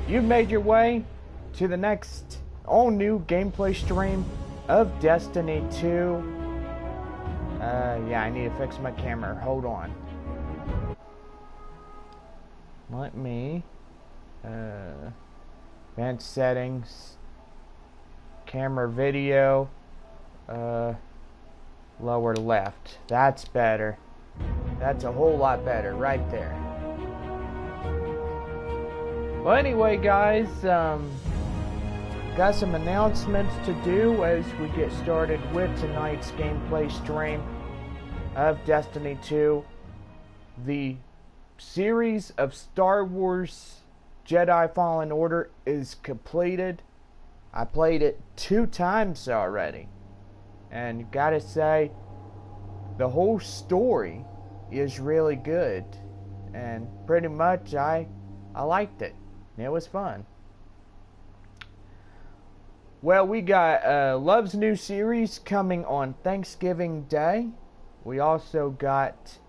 You've made your way to the next all-new gameplay stream of Destiny 2. Yeah, I need to fix my camera. Hold on. Let me... advanced settings. Camera video. Lower left. That's better. That's a whole lot better right there. Well, anyway, guys, got some announcements to do as we get started with tonight's gameplay stream of Destiny 2. The series of Star Wars Jedi Fallen Order is completed. I played it 2 times already, and gotta say, the whole story is really good, and pretty much I liked it. It was fun. Well, we got Love's new series coming on Thanksgiving Day. We also got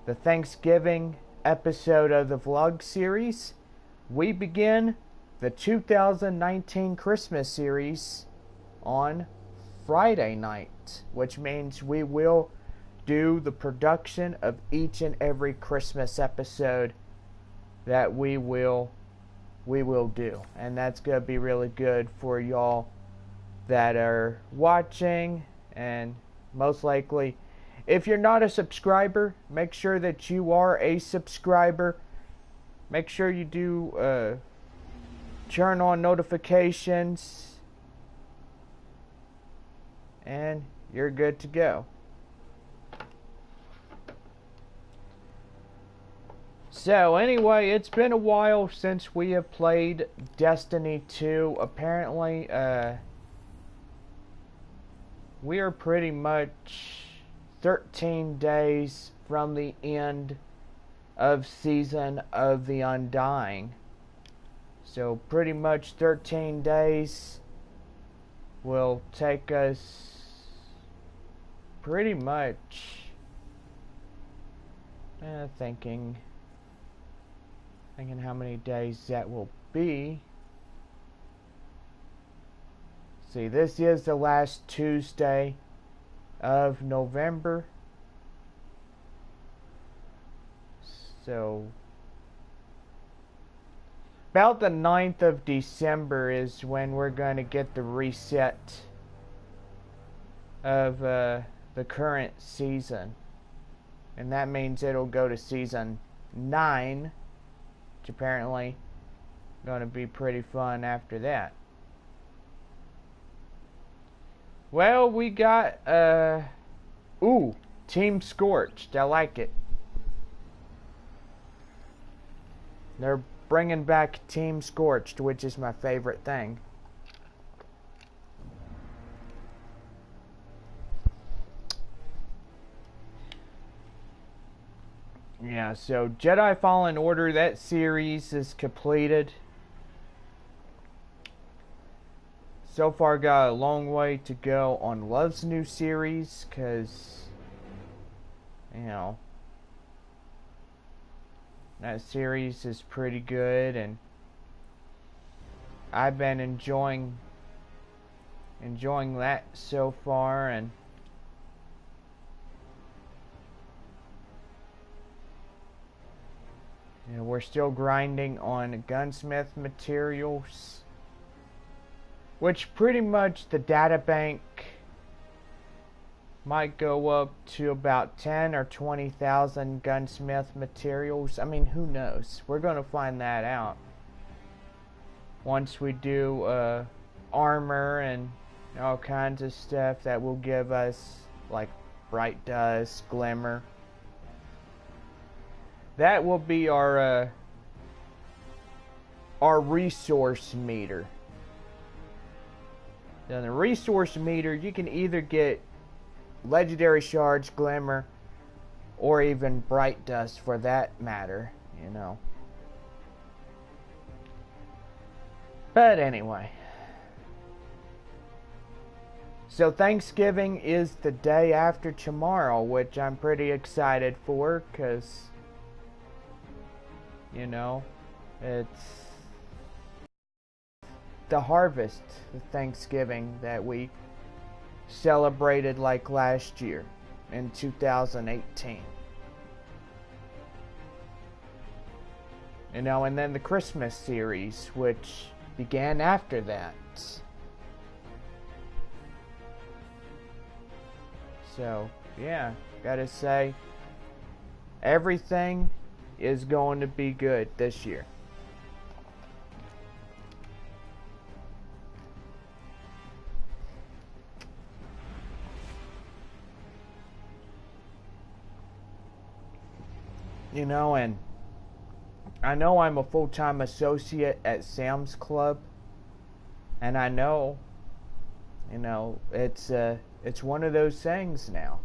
the Thanksgiving episode of the vlog series. We begin the 2019 Christmas series on Friday night, which means we will do the production of each and every Christmas episode that we will do, and that's gonna be really good for y'all that are watching. And most likely, if you're not a subscriber, make sure that you are a subscriber. Make sure you do turn on notifications, and you're good to go. So anyway, it's been a while since we have played Destiny 2. Apparently, we are pretty much 13 days from the end of Season of the Undying. So pretty much 13 days will take us pretty much thinking how many days that will be. See, this is the last Tuesday of November. So about the 9th of December is when we're going to get the reset of the current season. And that means it'll go to Season 9, which apparently going to be pretty fun after that. Well, we got, Team Scorched. I like it. They're bringing back Team Scorched, which is my favorite thing. Yeah, so Jedi Fallen Order, that series is completed. So far got a long way to go on Love's new series, because, you know, that series is pretty good, and I've been enjoying that so far. And you know, we're still grinding on gunsmith materials, which pretty much the data bank might go up to about 10 or 20,000 gunsmith materials. I mean, who knows? We're going to find that out once we do armor and all kinds of stuff that will give us, like, bright dust, glimmer. That will be our resource meter. Now, the resource meter, you can either get legendary shards, glimmer, or even bright dust for that matter, you know. But anyway, so Thanksgiving is the day after tomorrow, which I'm pretty excited for, because, you know, it's the harvest, the Thanksgiving that we celebrated like last year in 2018. You know, and then the Christmas series, which began after that. So, yeah, gotta say, everything is going to be good this year. You know, and I know I'm a full-time associate at Sam's Club, and I know, you know, it's one of those things now.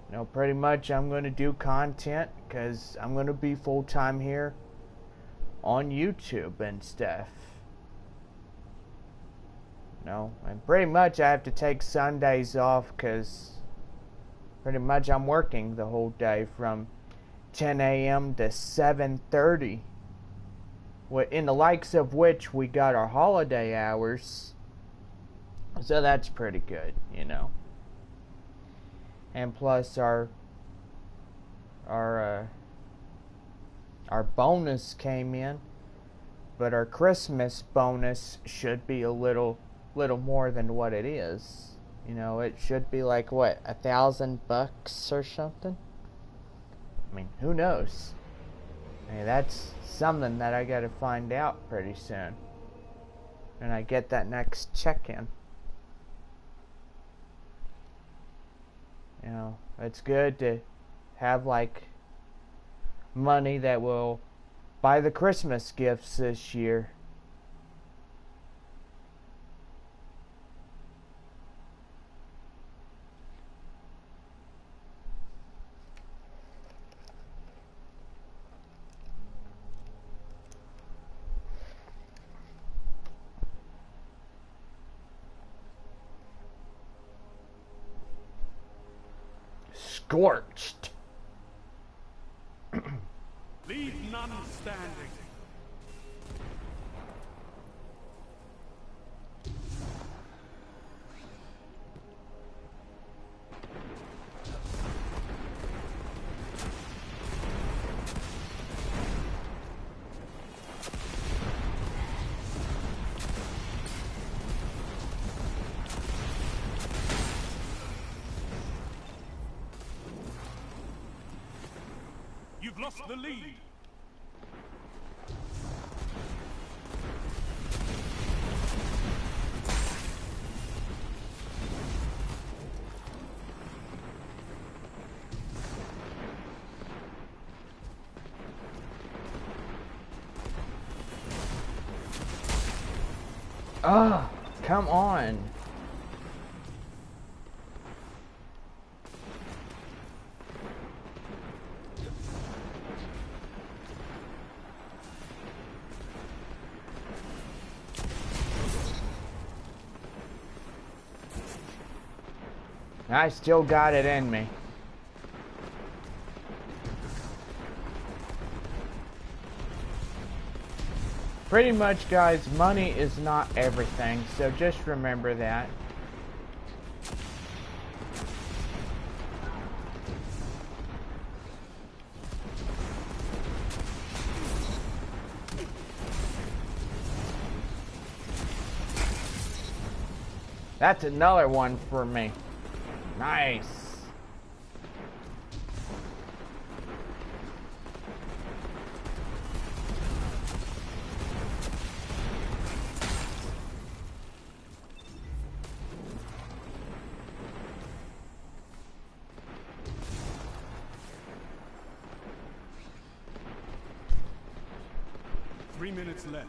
You know, pretty much I'm going to do content because I'm going to be full-time here on YouTube and stuff. You know, and pretty much I have to take Sundays off because pretty much I'm working the whole day from 10 a.m. to 7:30. In the likes of which we got our holiday hours. So that's pretty good, you know. And plus our bonus came in, but our Christmas bonus should be a little more than what it is. You know, it should be like what, $1,000 or something. I mean, who knows? I mean, that's something that I gotta find out pretty soon. And I get that next check-in. You know, it's good to have like money that will buy the Christmas gifts this year. Scorched. Leave none standing. You've lost the lead. Oh, come on. I still got it in me. Pretty much, guys, money is not everything, so just remember that. That's another one for me. Nice. Three minutes left.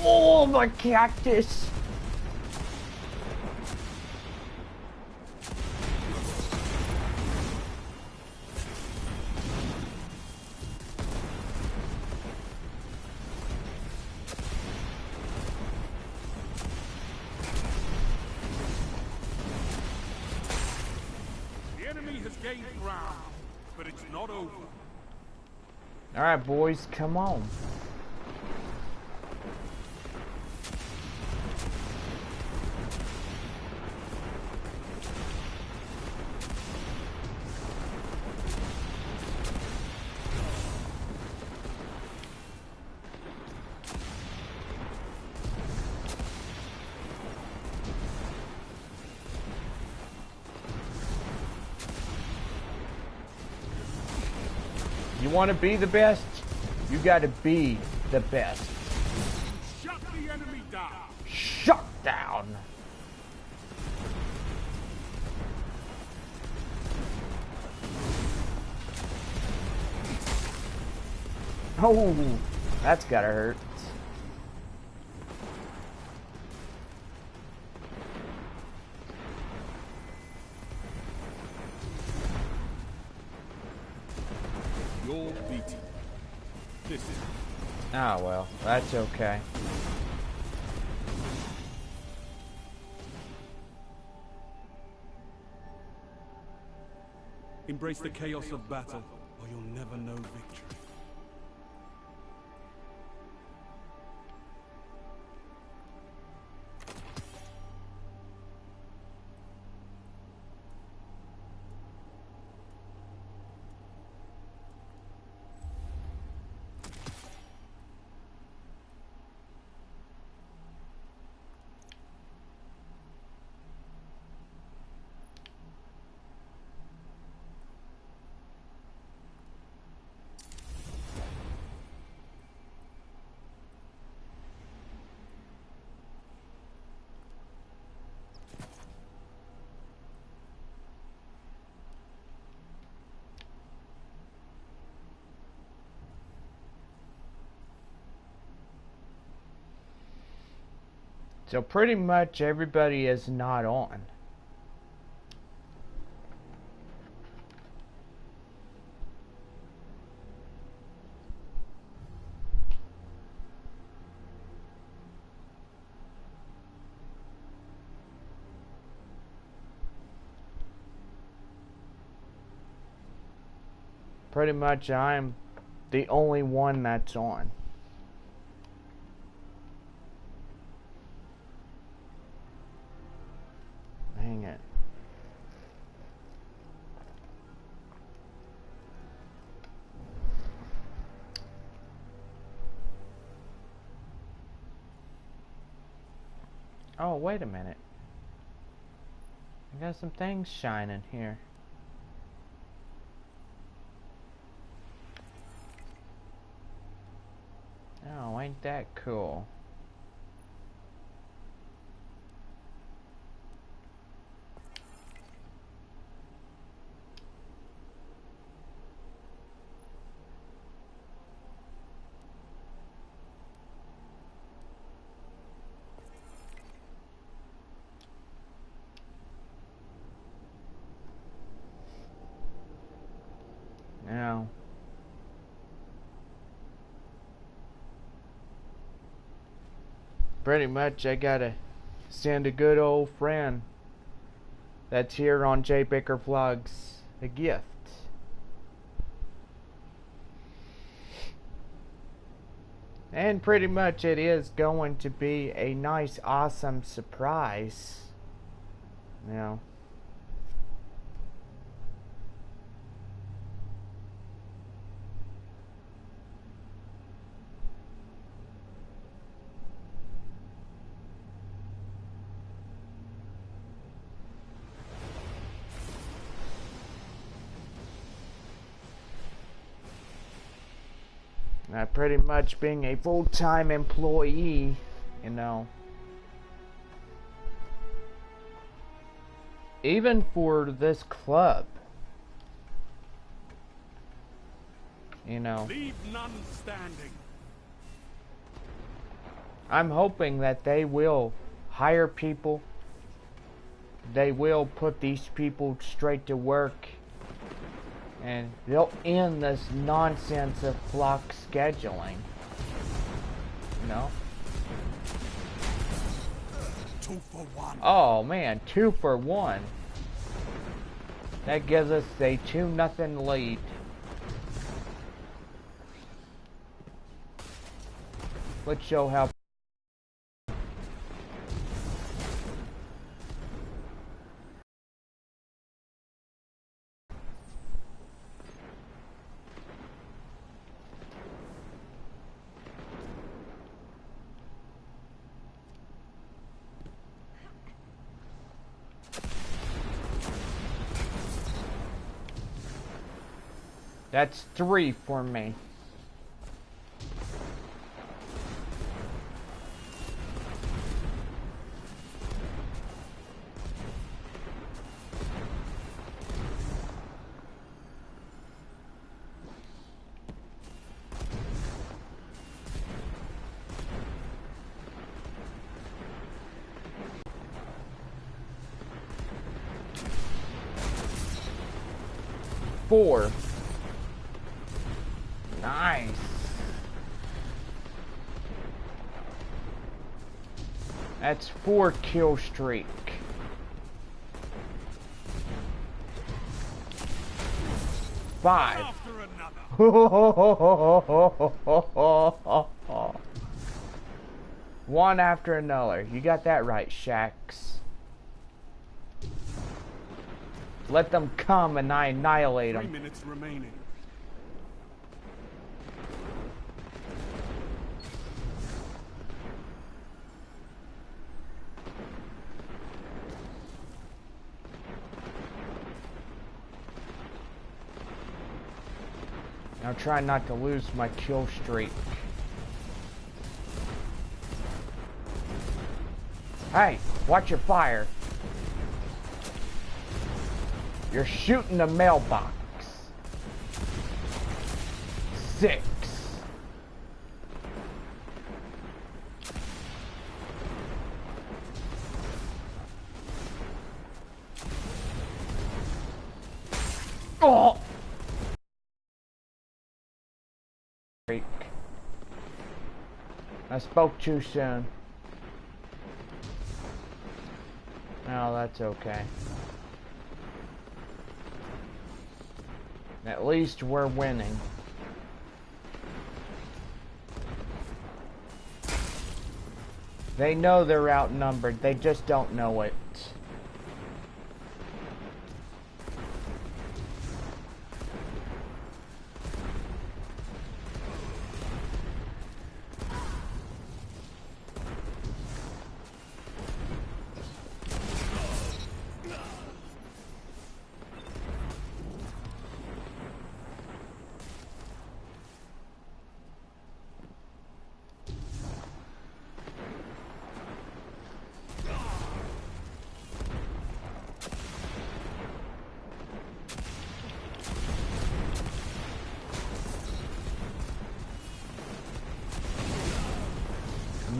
Oh, my cactus. has gained ground, but it's not over. Alright, boys, come on. You want to be the best? You got to be the best. Shut the enemy down. Shut down. Oh, that's gotta hurt. You're beaten. This is... Ah, well, that's okay. Embrace the chaos of battle, or you'll never know victory. So pretty much everybody is not on. Pretty much I'm the only one that's on. Dang it. Oh, wait a minute. I got some things shining here. Oh, ain't that cool? Now, pretty much I gotta send a good old friend that's here on JBakerVlogs a gift. And pretty much it is going to be a nice, awesome surprise. You know. Pretty much being a full-time employee, you know. Even for this club, you know. Leave none standing. I'm hoping that they will hire people. They will put these people straight to work. And they'll end this nonsense of block scheduling. You know? 2 for 1. Oh man, 2 for 1. That gives us a 2-0 lead. Let's show how. That's 3 for me. Four. Nice. That's 4 kill streak. Five. One after another. You got that right, Shax. Let them come and I annihilate them. 3 minutes remaining. Now try not to lose my kill streak. Hey, watch your fire. You're shooting the mailbox. 6. Oh! I spoke too soon. No, that's okay. At least we're winning. They know they're outnumbered, they just don't know it.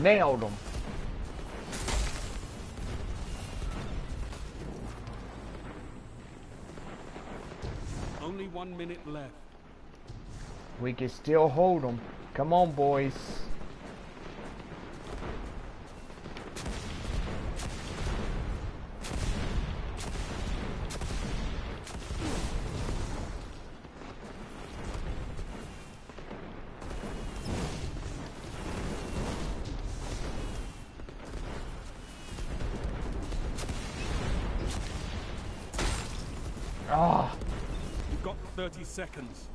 Nailed him. Only 1 minute left. We can still hold them. Come on, boys. Ah. You've got 30 seconds.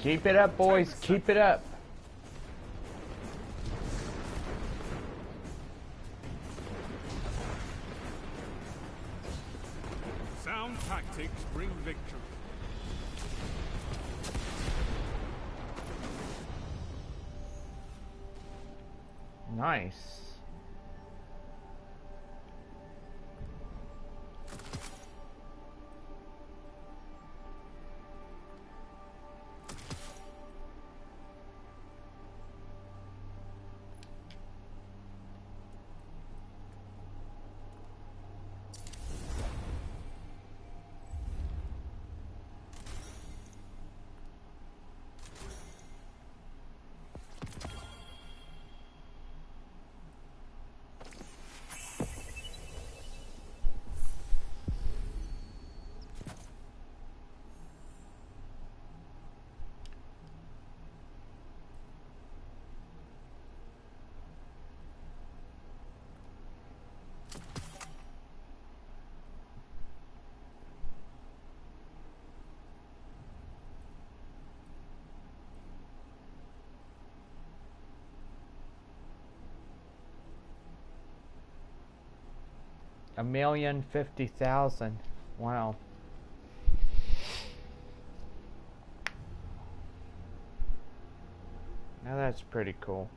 Keep it up, boys. Keep it up. Sound tactics bring victory. Nice. 1,050,000. Wow. Now that's pretty cool.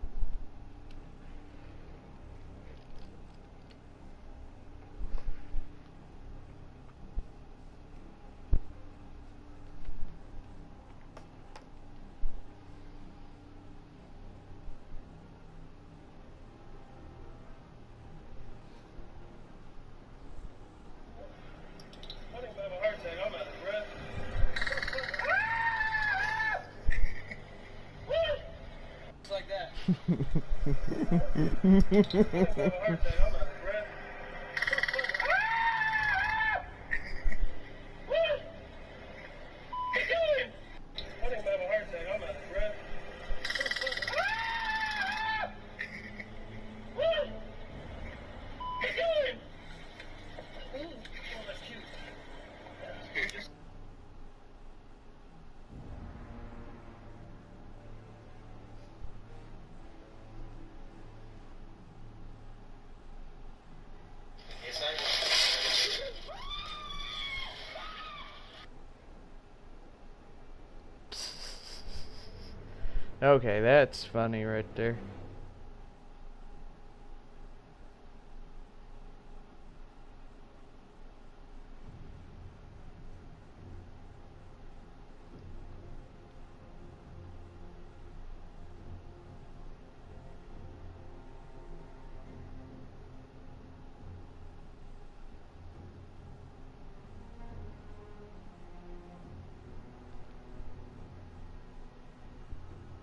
Okay, that's funny right there.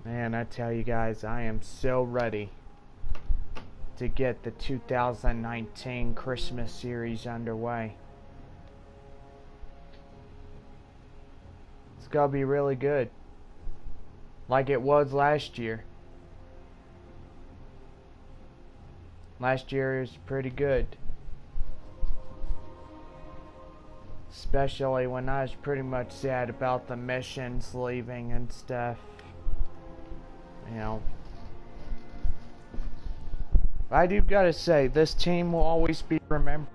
Man, I tell you guys, I am so ready to get the 2019 Christmas series underway. It's gonna be really good, like it was last year. Last year was pretty good, especially when I was pretty much sad about the missions leaving and stuff. You know, I do gotta say, this team will always be remembered.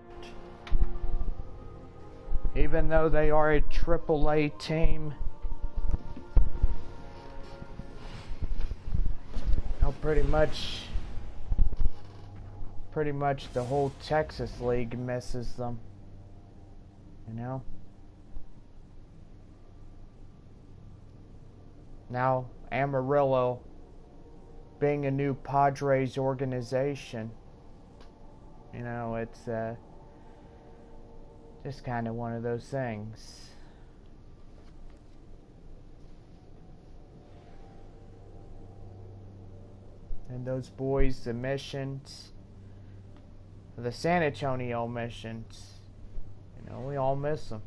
Even though they are a AAA team, you know, pretty much the whole Texas League misses them. You know? Now, Amarillo, being a new Padres organization, you know, it's just kind of one of those things. And those boys, the missions, the San Antonio missions, you know, we all miss them.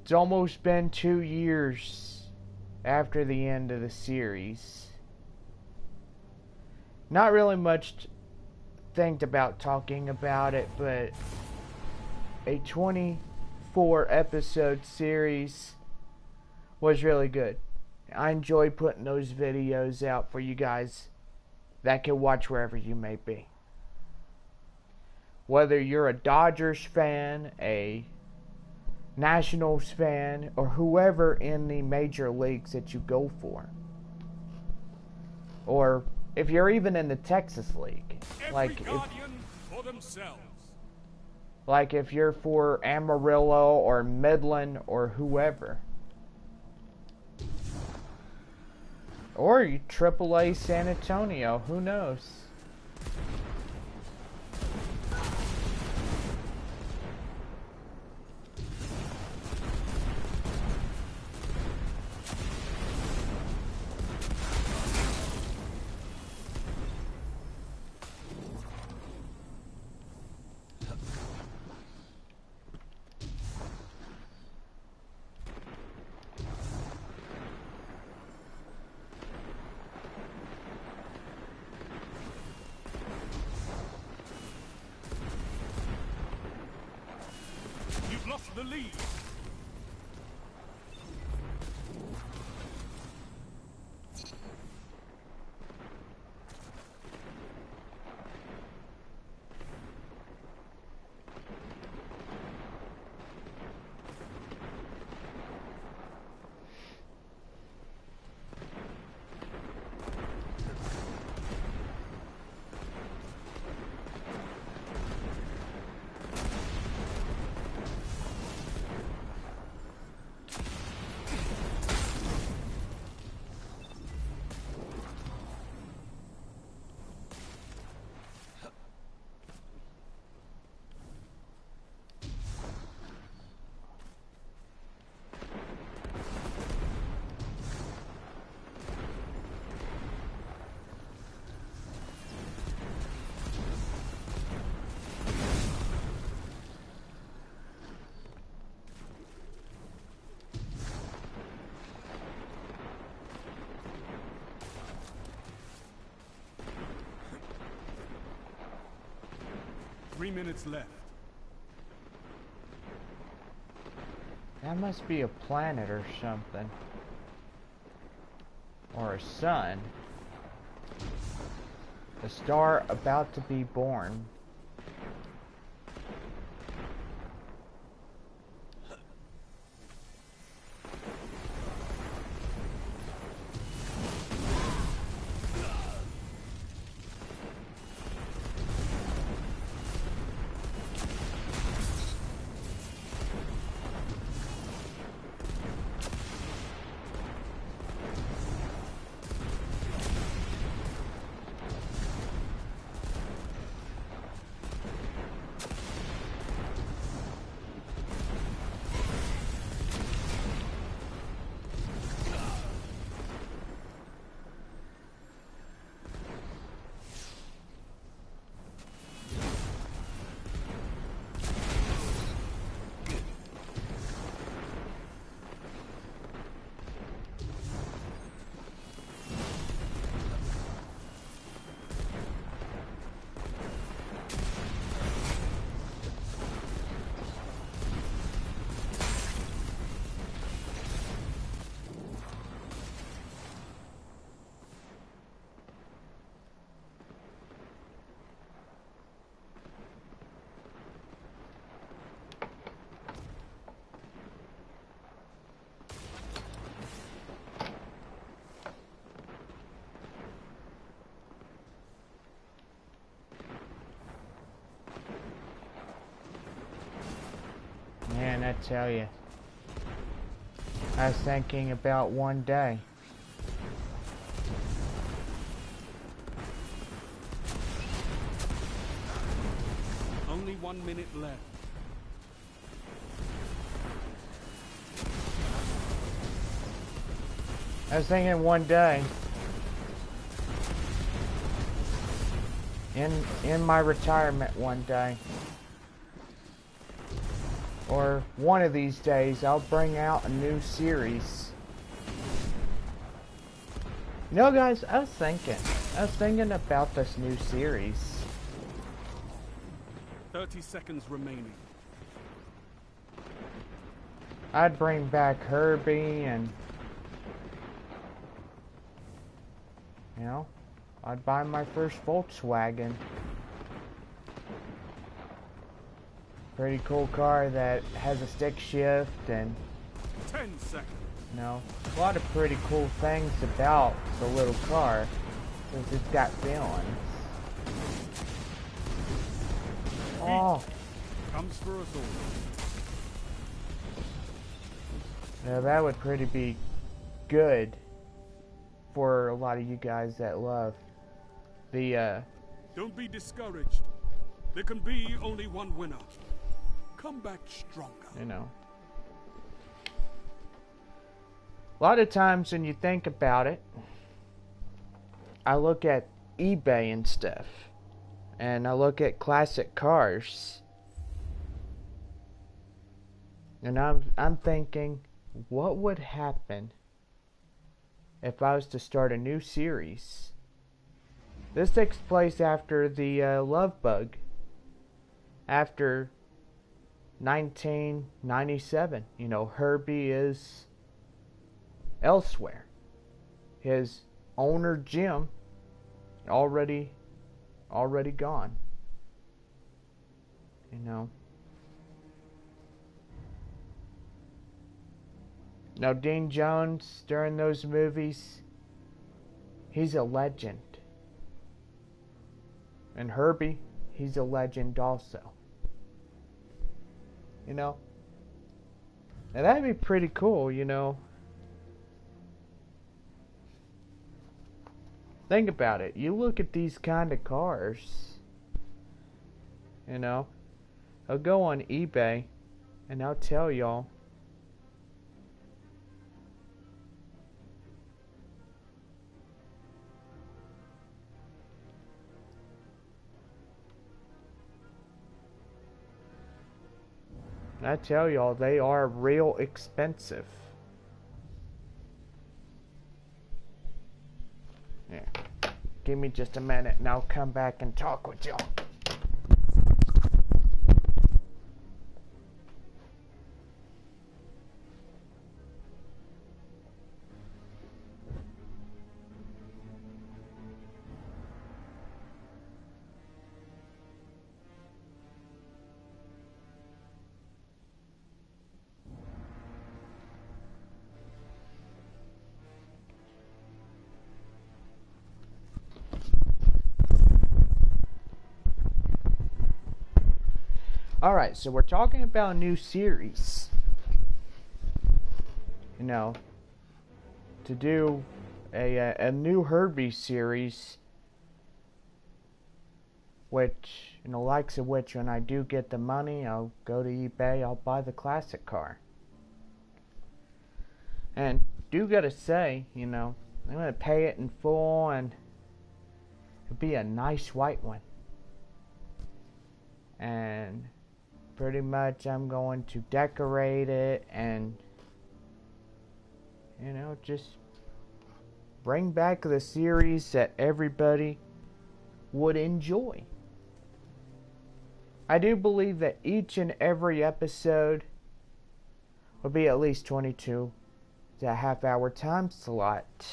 It's almost been 2 years after the end of the series. Not really much to think about talking about it, but a 24 episode series was really good. I enjoy putting those videos out for you guys that can watch wherever you may be. Whether you're a Dodgers fan, a Nationals fan, or whoever in the major leagues that you go for. Or if you're even in the Texas League. Like if you're for Amarillo or Midland or whoever. Or you AAA San Antonio, who knows? Lost the lead. 3 minutes left. That must be a planet or something. Or a sun. A star about to be born. Man, I tell you, I was thinking about one day. Only 1 minute left. I was thinking one day, in my retirement one day, or one of these days, I'll bring out a new series. You know, guys, I was thinking about this new series. 30 seconds remaining. I'd bring back Herbie and, you know, I'd buy my first Volkswagen. Pretty cool car that has a stick shift and, 10 seconds. you know, a lot of pretty cool things about the little car, because it's got feelings. Oh, Comes for us all. now that would pretty be good for a lot of you guys that love the, Don't be discouraged. There can be only one winner. Come back stronger. you know. A lot of times when you think about it, I look at eBay and stuff, and I look at classic cars, and I'm thinking, what would happen if I was to start a new series? This takes place after the Love Bug, after 1997. You know, Herbie is elsewhere. His owner, Jim, already gone. You know. Now, Dean Jones, during those movies, he's a legend. And Herbie, he's a legend also. You know? Now, that'd be pretty cool, you know? Think about it. You look at these kind of cars, you know? I'll go on eBay, and I'll tell y'all, they are real expensive. Yeah. Give me just a minute and I'll come back and talk with y'all. Alright, so we're talking about a new series. You know, to do a new Herbie series, which, in the likes of which, when I do get the money, I'll go to eBay, I'll buy the classic car. And do gotta say, you know, I'm gonna pay it in full, and it'll be a nice white one. And pretty much I'm going to decorate it and, you know, just bring back the series that everybody would enjoy. I do believe that each and every episode will be at least 22 to a half-hour time slot,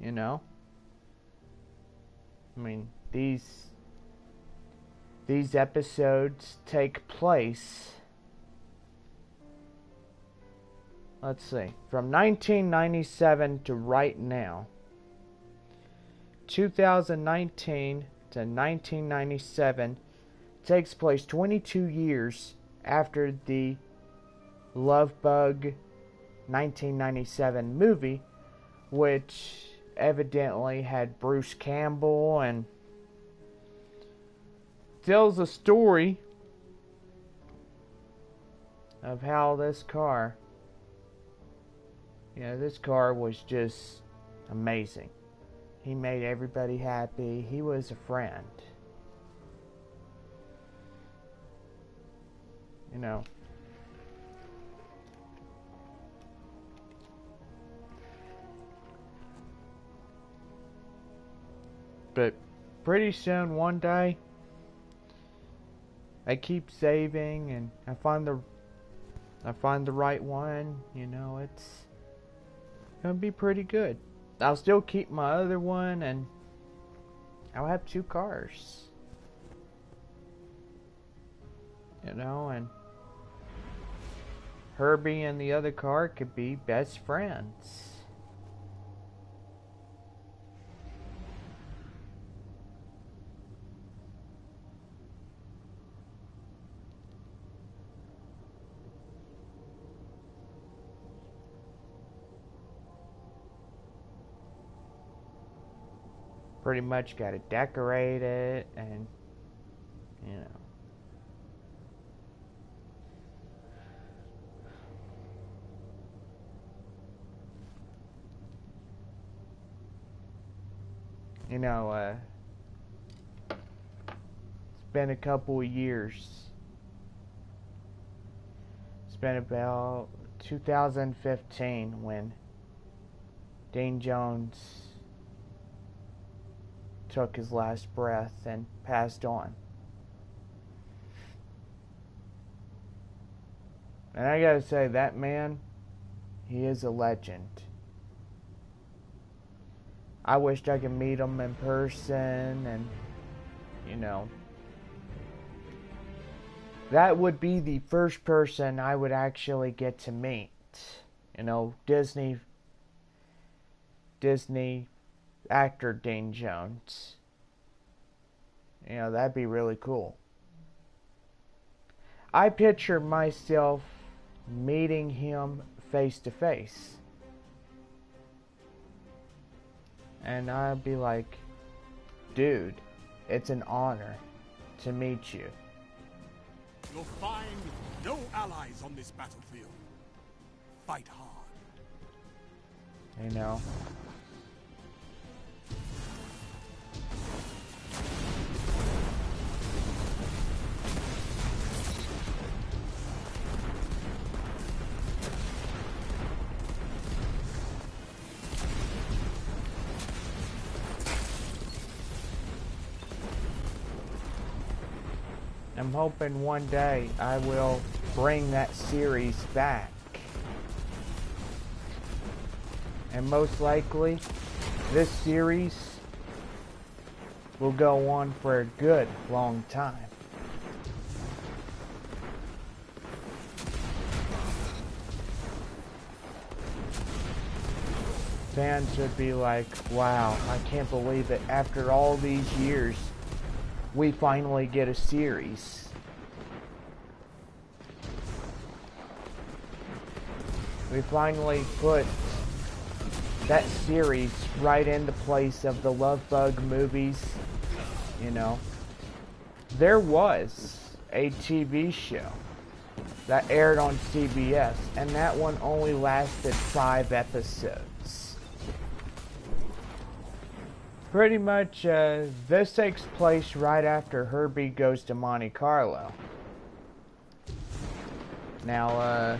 you know? I mean, these episodes take place, let's see, from 1997 to right now. 2019 to 1997 takes place 22 years after the Love Bug 1997 movie, which evidently had Bruce Campbell, and tells a story of how this car, you know, this car was just amazing. He made everybody happy. He was a friend. You know. But pretty soon, one day, I keep saving, and I find the right one. You know, it's gonna be pretty good. I'll still keep my other one, and I'll have 2 cars. You know, and Herbie and the other car could be best friends. Pretty much got to decorate it, and, you know. You know, it's been a couple of years. It's been about 2015 when Dean Jones took his last breath and passed on. And I gotta say, that man, he is a legend. I wished I could meet him in person, and, you know, that would be the first person I would actually get to meet. You know, Disney actor Dean Jones. You know, that'd be really cool. I picture myself meeting him face to face. And I'd be like, dude, it's an honor to meet you. You'll find no allies on this battlefield. Fight hard. You know? I'm hoping one day I will bring that series back. And most likely, this series will go on for a good long time. Fans would be like, wow, I can't believe it. After all these years, we finally get a series. we finally put that series right in the place of the Love Bug movies. You know, there was a TV show that aired on CBS, and that one only lasted 5 episodes. Pretty much, this takes place right after Herbie goes to Monte Carlo. Now,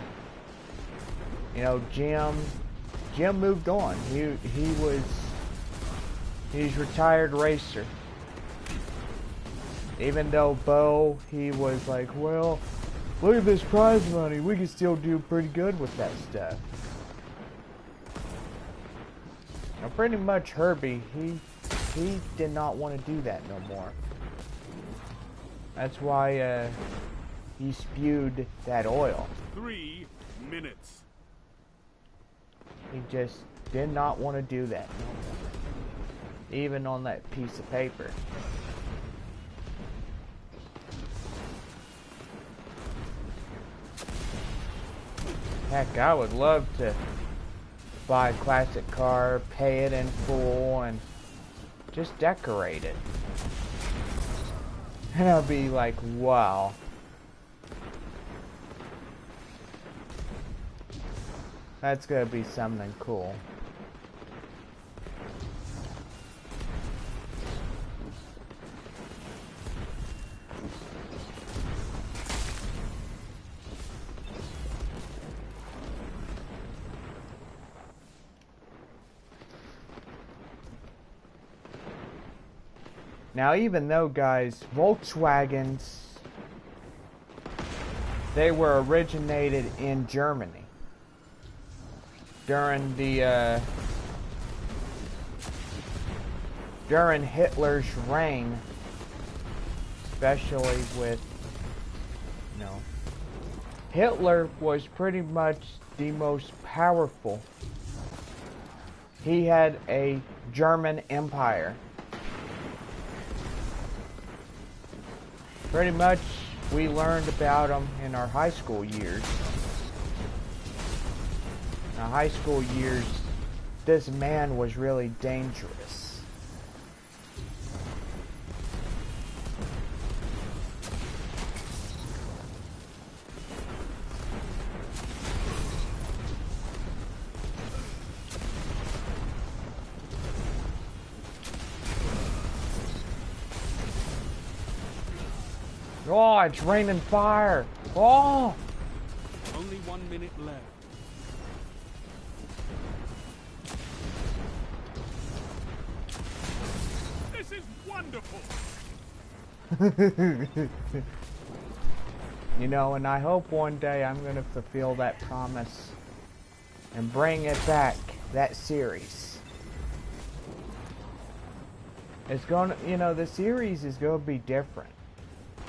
you know, Jim moved on. He's retired racer. Even though Bo, he was like, well, look at this prize money. We can still do pretty good with that stuff. Now, pretty much Herbie, he did not want to do that no more. That's why he spewed that oil. 3 minutes. He just did not want to do that no more. Even on that piece of paper. Heck, I would love to buy a classic car, pay it in full, and just decorate it. And I'll be like, wow. That's gonna be something cool. Now, even though, guys, Volkswagens, they were originated in Germany during the during Hitler's reign, especially with, you know, Hitler was pretty much the most powerful. He had a German empire. Pretty much, we learned about him in our high school years. In our high school years, this man was really dangerous. Oh, it's raining fire. Oh! Only 1 minute left. This is wonderful. You know, and I hope one day I'm going to fulfill that promise and bring it back, that series. It's going to, you know, the series is going to be different.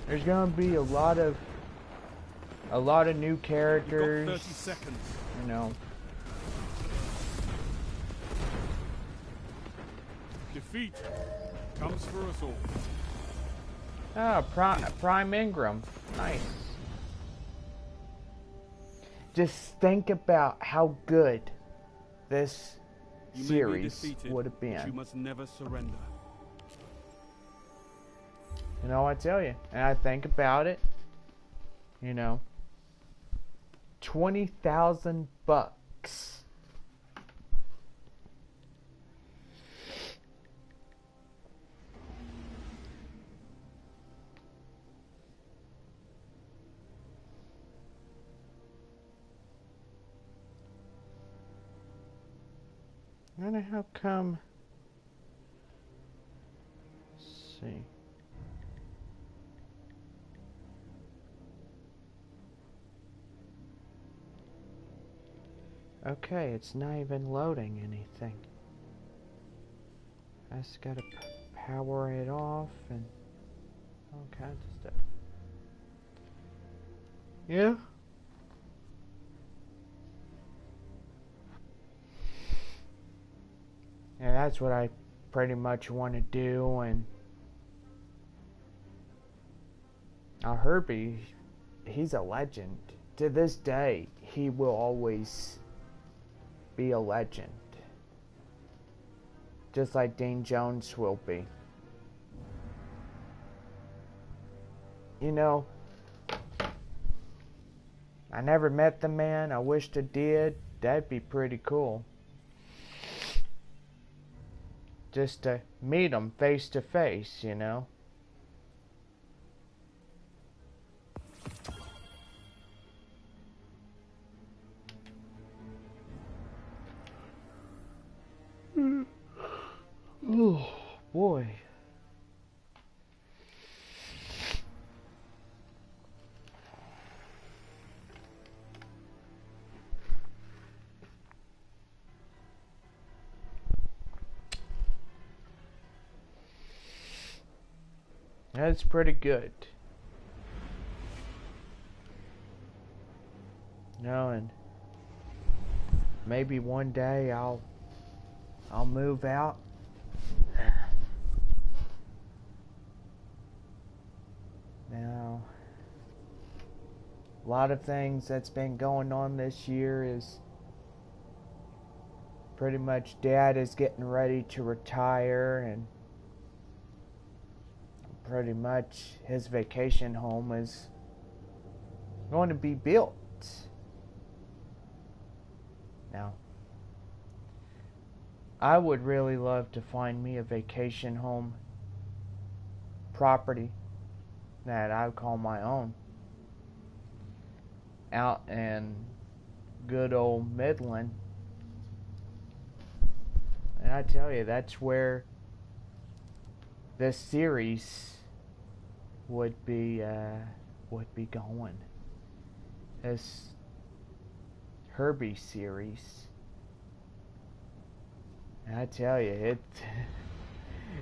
There's going to be a lot of new characters. You've got 30 seconds. You know. Defeat comes for us all. Oh, Prime Ingram. Nice. Just think about how good this series would have been. You must never surrender. You know, I tell you, and I think about it, you know, $20,000. I wonder how come. Let's see. Okay, it's not even loading anything. I just gotta power it off and all kinds of stuff. Yeah? Yeah, that's what I pretty much want to do, and Herbie, he's a legend. To this day, he will always be a legend. Just like Dean Jones will be. You know, I never met the man. I wished I did. That'd be pretty cool. Just to meet him face to face, you know. Oh, boy. That's pretty good. You know, and maybe one day I'll move out. Now, a lot of things that's been going on this year is pretty much Dad is getting ready to retire, and pretty much his vacation home is going to be built. Now, I would really love to find me a vacation home property that I would call my own out in good old Midland. And I tell you, that's where this series would be going. This Herbie series. And I tell you, it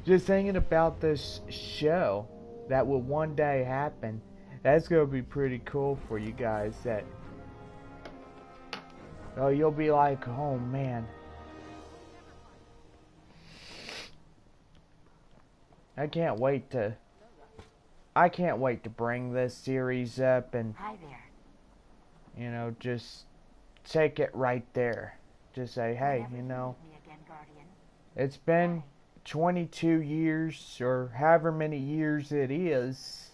just thinking about this show that will one day happen, that's gonna be pretty cool for you guys. That, oh, you'll be like, oh man, I can't wait to bring this series up and, Hi there. you know, just take it right there. Just say, hey, you know, it's been 22 years or however many years it is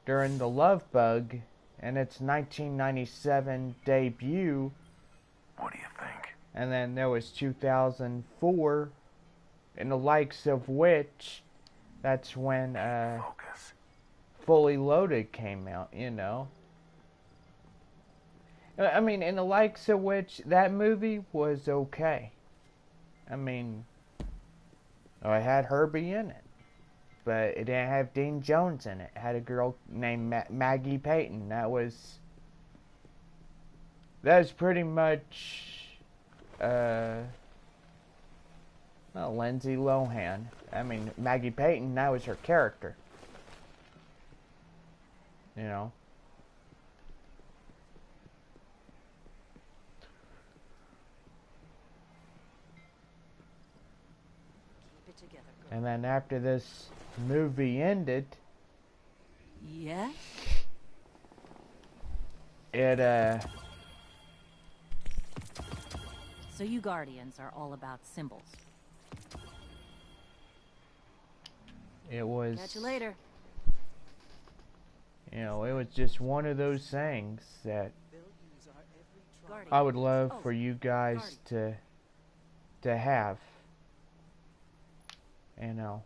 during the Love Bug and its 1997 debut. What do you think? And then there was 2004, in the likes of which, that's when Focus. Fully Loaded came out, you know. I mean, in the likes of which, that movie was okay. I mean, it had Herbie in it, but it didn't have Dean Jones in it. It had a girl named Maggie Payton. That was pretty much Lindsay Lohan. I mean, Maggie Payton, that was her character. You know. And then after this movie ended, Yes? it So you Guardians are all about symbols. was, Catch you later. you know, it was just one of those things that Guardian. I would love for you guys to have. You know.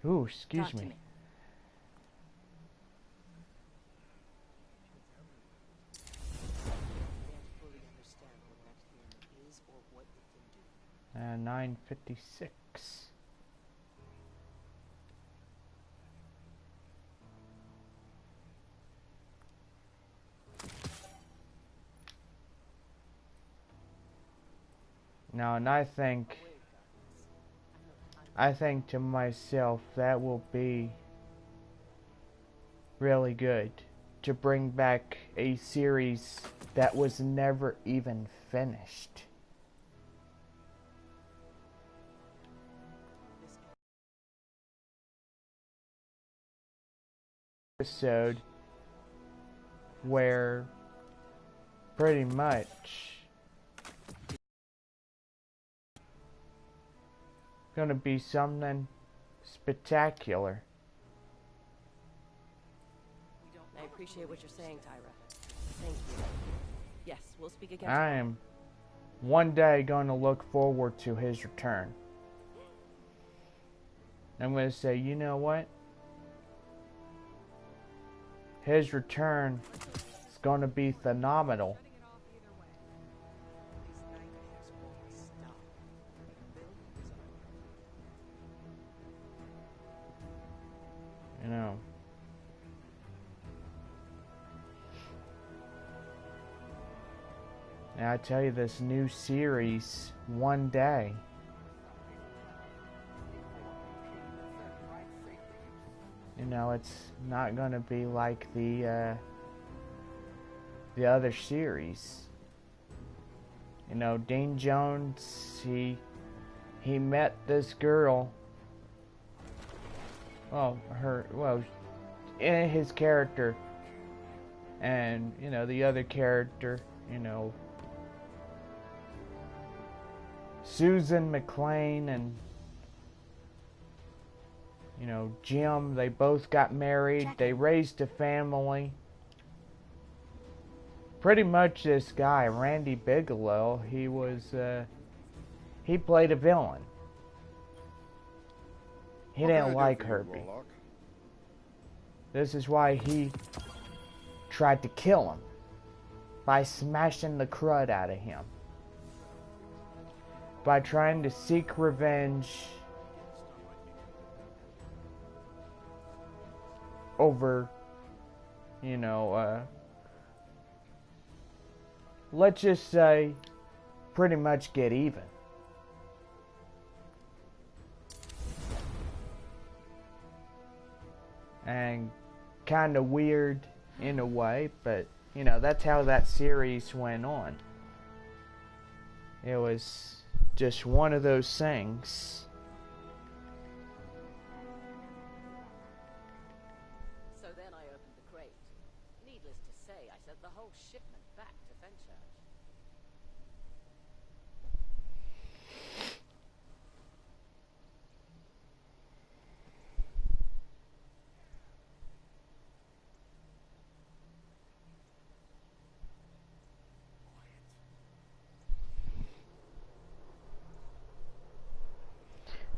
Ooh, excuse Talk to me. Uh, 9:56. Now, and I think to myself that will be really good to bring back a series that was never even finished. Episode where pretty much gonna be something spectacular. I appreciate what you're saying, Tyra. Thank you. Yes, we'll speak again. I am one day going to look forward to his return. I'm going to say, you know what? His return is going to be phenomenal. You know. And I tell you, this new series, one day, you know, it's not gonna be like the other series. You know, Dean Jones, he met this girl. Well, in his character, and you know, the other character, you know, Susan McLean and, you know, Jim, they both got married. They raised a family. Pretty much this guy, Randy Bigelow, he played a villain. He didn't like Herbie. This is why he tried to kill him by smashing the crud out of him. By trying to seek revenge over, you know, let's just say, pretty much get even. And kind of weird in a way, but, you know, that's how that series went on. It was just one of those things. So then I opened the crate. Needless to say, I sent the whole shipment back to Fenchurch.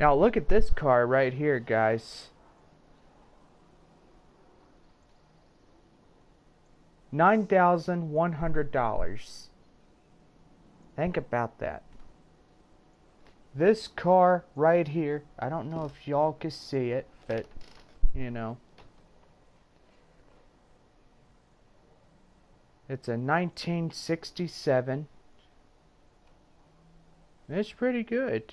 Now look at this car right here, guys. $9,100. Think about that. This car right here, I don't know if y'all can see it, but, you know, it's a 1967. It's pretty good.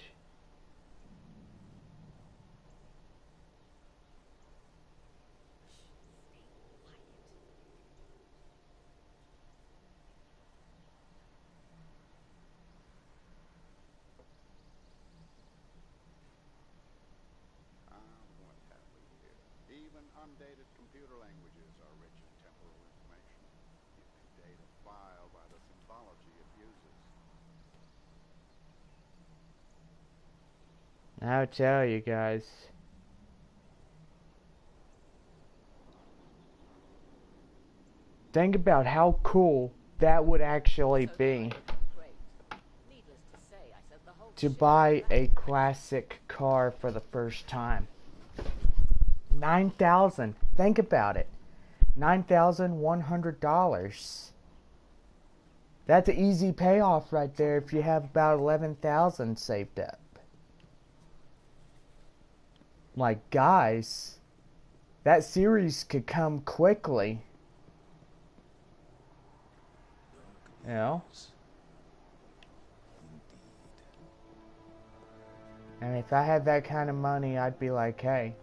Undated computer languages are rich in temporal information. You can date a file by the symbology it uses. I'll tell you guys. Think about how cool that would actually be. To buy a classic car for the first time. $9,000. Think about it. $9,100. That's an easy payoff right there if you have about $11,000 saved up. Like, guys, that series could come quickly. You know? And if I had that kind of money, I'd be like, hey,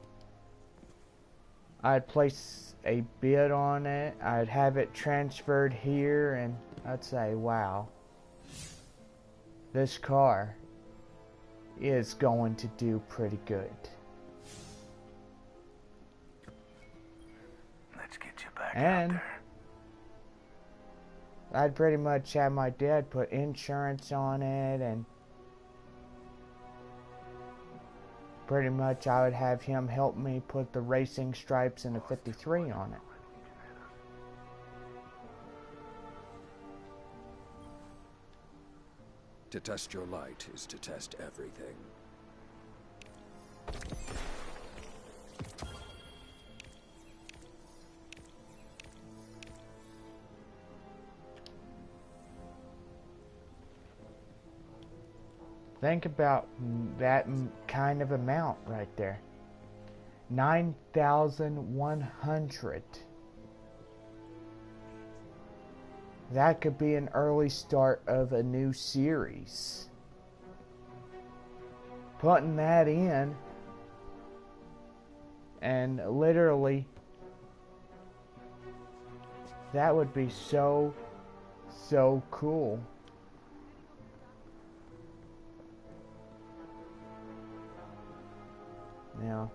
I'd place a bid on it, I'd have it transferred here, and I'd say, wow, this car is going to do pretty good. Let's get you back And out there. I'd pretty much have my dad put insurance on it, and pretty much I would have him help me put the racing stripes and the 53 on it. To test your light is to test everything. Think about that kind of amount right there. 9,100. That could be an early start of a new series. Putting that in, and literally, that would be so cool. Now,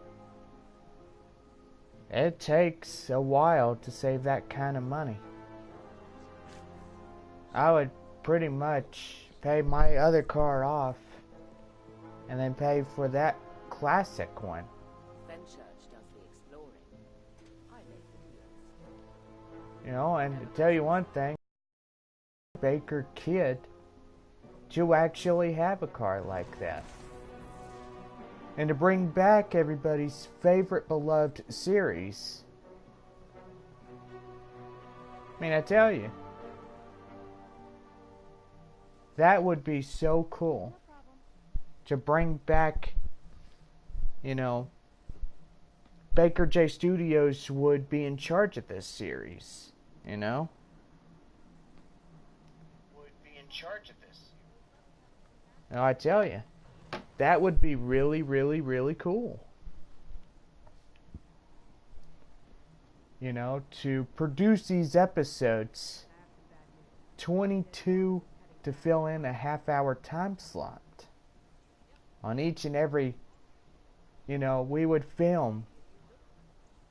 it takes a while to save that kind of money. I would pretty much pay my other car off and then pay for that classic one. Fenchurch does the exploring. I make the deals. You know, and to tell you one thing, Baker kid to actually have a car like that. And to bring back everybody's favorite beloved series. I mean, I tell you, that would be so cool. To bring back, you know, Baker J Studios would be in charge of this series, you know? Would be in charge of this. Now, I tell you, that would be really cool. You know, to produce these episodes, 22 to fill in a half-hour time slot. On each and every, you know, we would film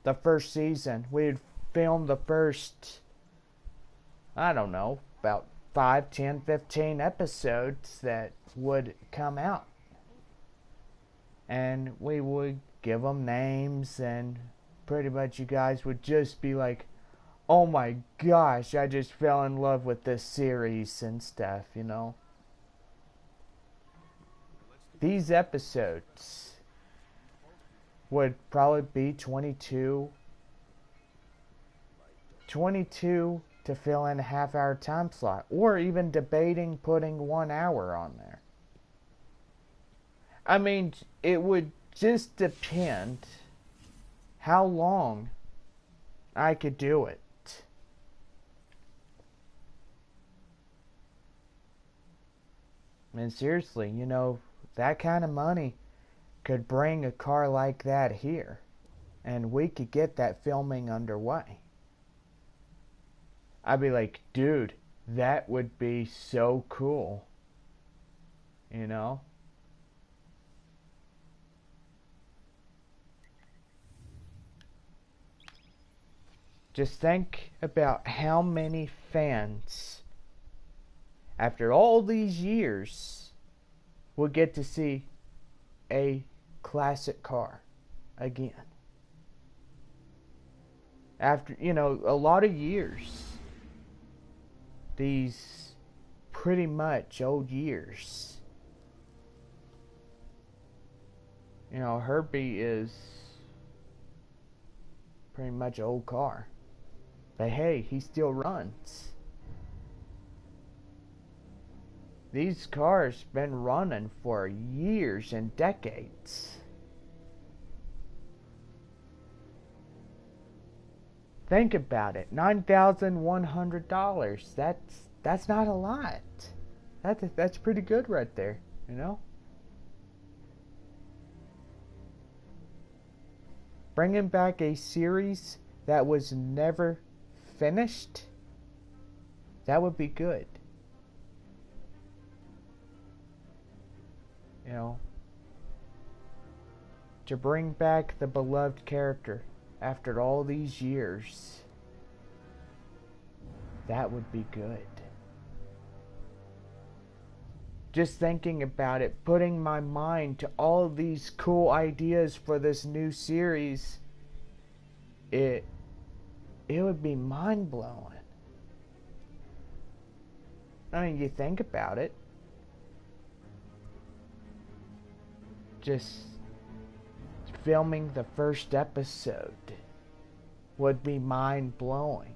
the first season. We would film the first, I don't know, about 5, 10, 15 episodes that would come out. And we would give them names, and pretty much you guys would just be like, oh my gosh, I just fell in love with this series and stuff, you know. These episodes would probably be 22 to fill in a half-hour time slot, or even debating putting 1 hour on there. I mean, it would just depend how long I could do it. And seriously, you know, that kind of money could bring a car like that here, and we could get that filming underway. I'd be like, dude, that would be so cool. You know? Just think about how many fans, after all these years, will get to see a classic car again. After, you know, a lot of years, these pretty much old years. You know, Herbie is pretty much an old car. But hey, he still runs. These cars been running for years and decades. Think about it, $9,100. That's not a lot. That's pretty good right there, you know. Bringing back a series that was never finished, that would be good. You know, to bring back the beloved character after all these years. That would be good. Just thinking about it, putting my mind to all these cool ideas for this new series, it would be mind-blowing. I mean, you think about it. Just filming the first episode would be mind-blowing.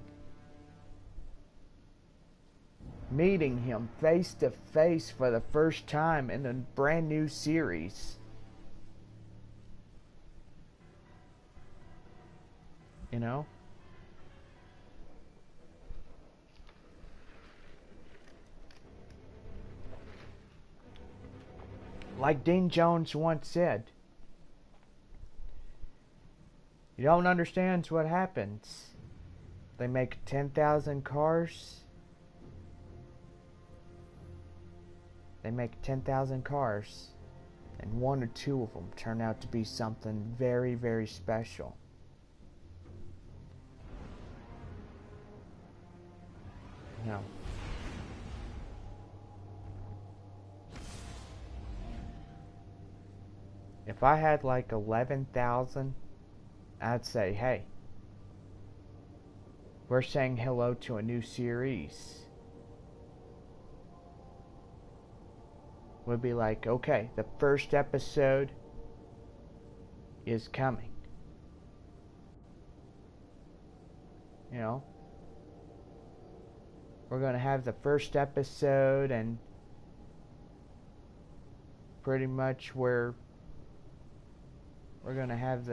Meeting him face to face for the first time in a brand new series. You know? Like Dean Jones once said, you don't understand what happens. They make 10,000 cars. They make 10,000 cars, and 1 or 2 of them turn out to be something very, very special. No. If I had like 11,000, I'd say, hey, we're saying hello to a new series. Would be like, okay, the first episode is coming. You know? We're going to have the first episode, and pretty much we're going to have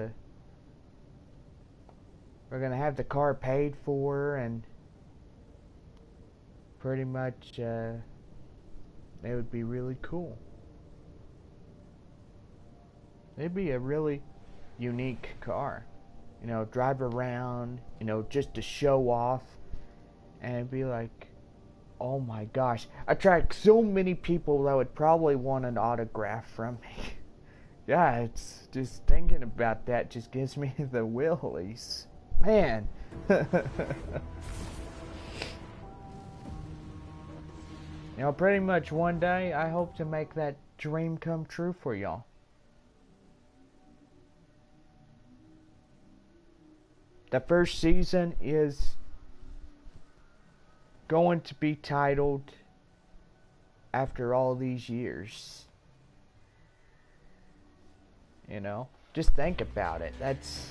the car paid for, and pretty much it would be really cool. It'd be a really unique car. You know, drive around, you know, just to show off. And it'd be like, oh my gosh. Attract so many people that would probably want an autograph from me. Yeah, it's just thinking about that just gives me the willies. Man. You know, pretty much one day, I hope to make that dream come true for y'all. The first season is going to be titled After All These Years. You know, just think about it. That's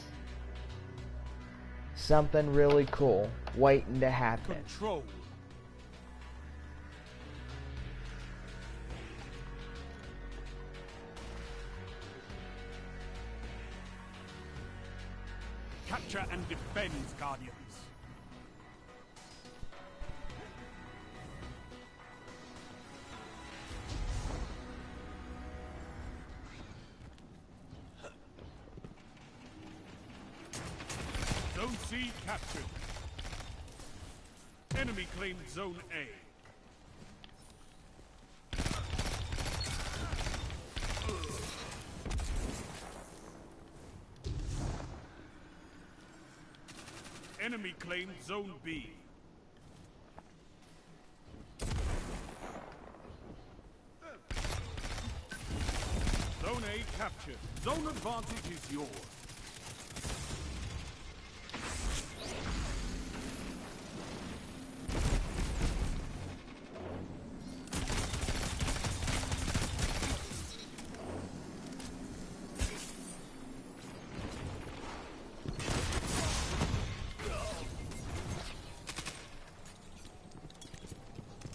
something really cool waiting to happen. Control. Capture and defend, Guardians. Zone C captured. Enemy claimed Zone A. Enemy claimed Zone B. Zone A captured. Zone advantage is yours.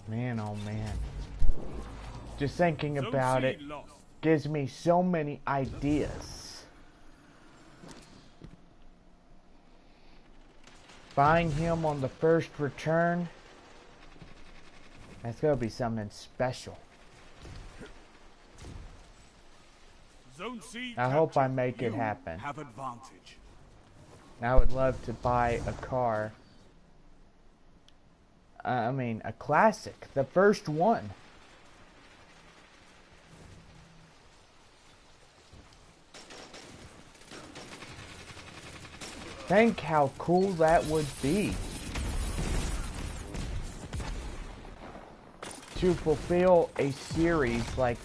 Man, oh man. Just thinking about it gives me so many ideas. Buying him on the first return, that's gonna be something special. Zone C I hope I captured. make it You happen. have advantage. I would love to buy a car. I mean, a classic. The first one. Think how cool that would be. to fulfill a series like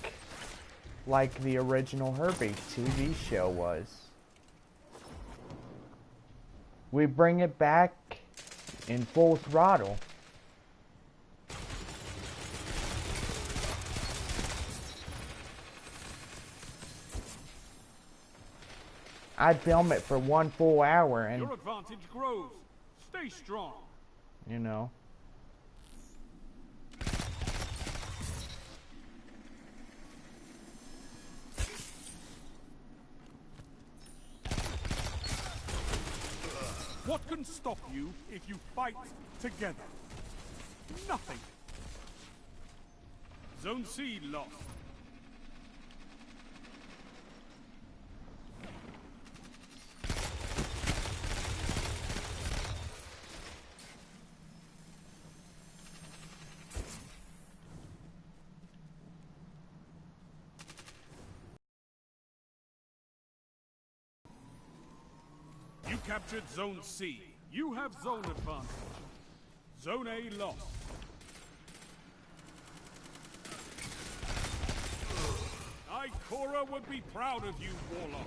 the original Herbie TV show was. We bring it back in full throttle. I'd film it for 1 full hour and, Your advantage grows. Stay strong. you know. What can stop you if you fight together? Nothing. Zone C lost. You captured Zone C. You have zone advantage. Zone A lost. Ikora would be proud of you, Warlock.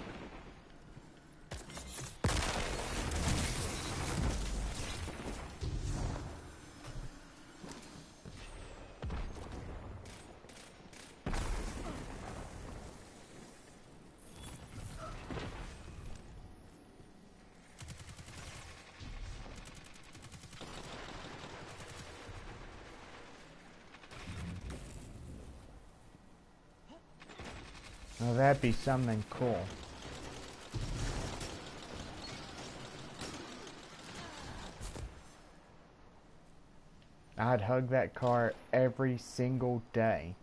Oh, that'd be something cool. I'd hug that car every single day.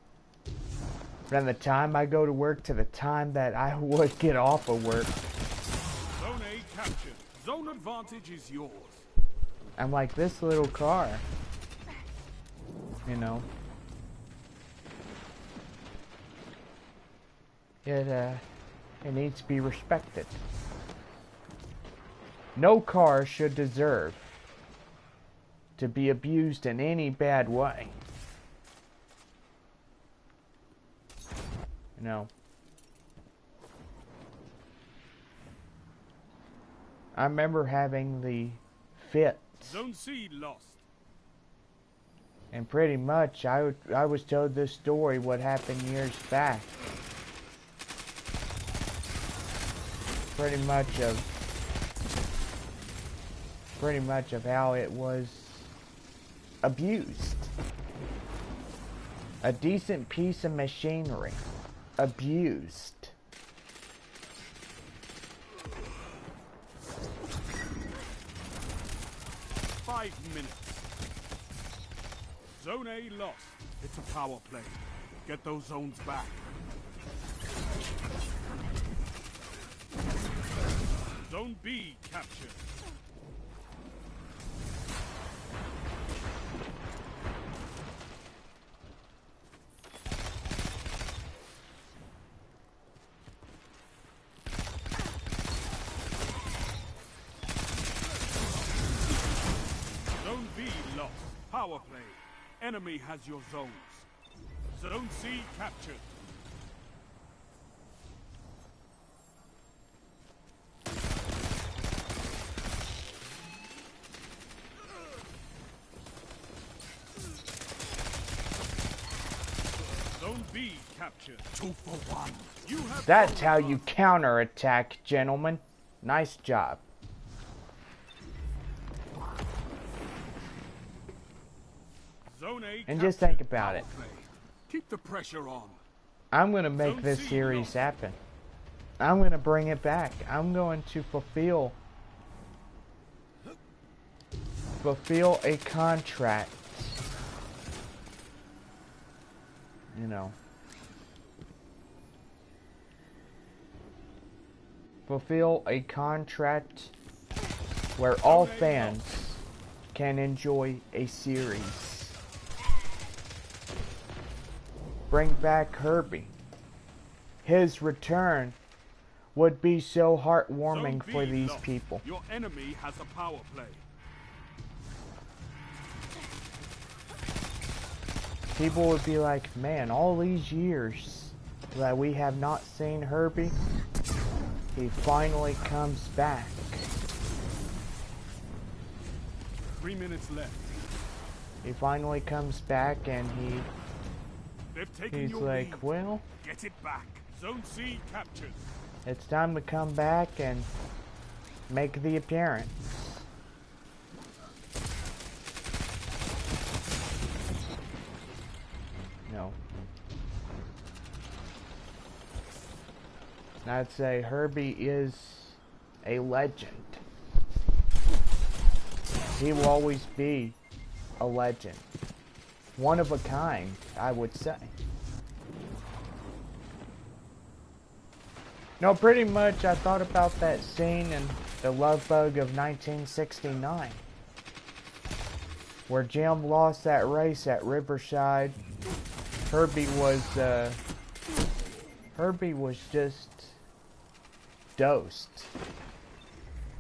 From the time I go to work to the time that I would get off of work. Zone A captured. Zone advantage is yours. I'm like, this little car. You know. It needs to be respected. No car should deserve to be abused in any bad way. You know. I remember having the fit. Zone C lost. And pretty much I was told this story what happened years back. Pretty much of how it was abused. A decent piece of machinery abused. Five minutes. Zone A lost. It's a power play. Get those zones back. Zone B captured. Zone B lost. Power play. Enemy has your zones. Zone C captured. Zone B captured. 2 for 1. You have That's how you counterattack, gentlemen. Nice job. Zone A And just captured. think about it. Power play. Keep the pressure on. I'm going to make this series happen. I'm going to bring it back. I'm going to fulfill a contract. You know. Fulfill a contract where all fans can enjoy a series. Bring back Herbie. His return would be so heartwarming for these people. Your enemy has a power play. people would be like, man, all these years that we have not seen Herbie, he finally comes back. 3 minutes left. He finally comes back and They've taken he's your like, lead. well, Get it back. Zone C captured. it's time to come back and make the appearance. No. I'd say Herbie is a legend. He will always be a legend. One of a kind, I would say. No, pretty much I thought about that scene in The Love Bug of 1969, where Jim lost that race at Riverside. Herbie was just dosed.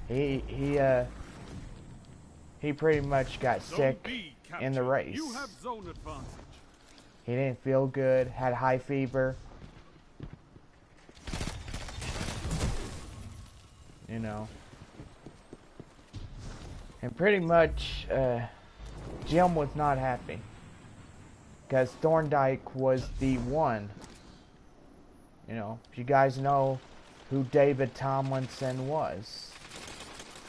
He pretty much got sick in the race. You have zone advantage. He didn't feel good, had high fever. You know. And pretty much Jim was not happy, because Thorndike was the one. You know, if you guys know who David Tomlinson was.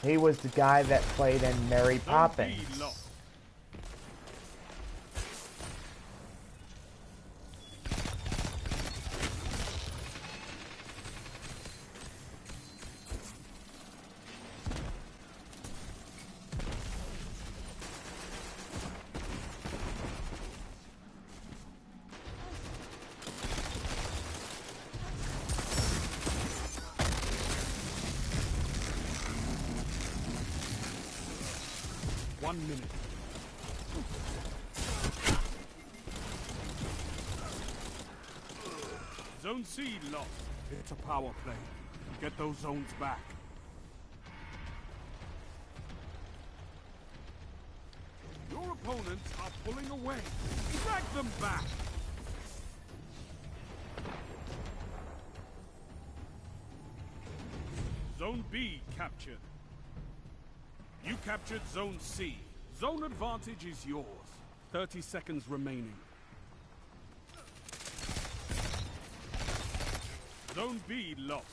He was the guy that played in Mary Poppins. Zone C lost. It's a power play. Get those zones back. Your opponents are pulling away. Drag them back. Zone B captured. You captured Zone C. Zone advantage is yours. 30 seconds remaining. Zone B lost.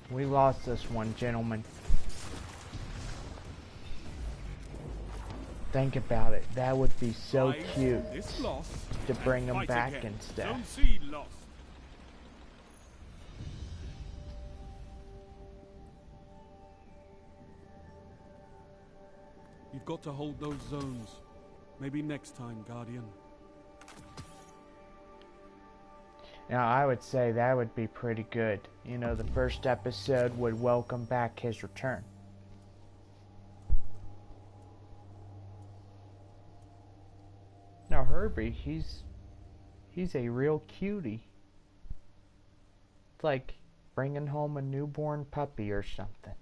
We lost this one, gentlemen. Think about it. That would be so cute to bring them back instead. Zone C lost. You've got to hold those zones. Maybe next time, Guardian. Now, I would say that would be pretty good. You know, the first episode would welcome back his return. Now, Herbie, he's a real cutie. It's like bringing home a newborn puppy or something.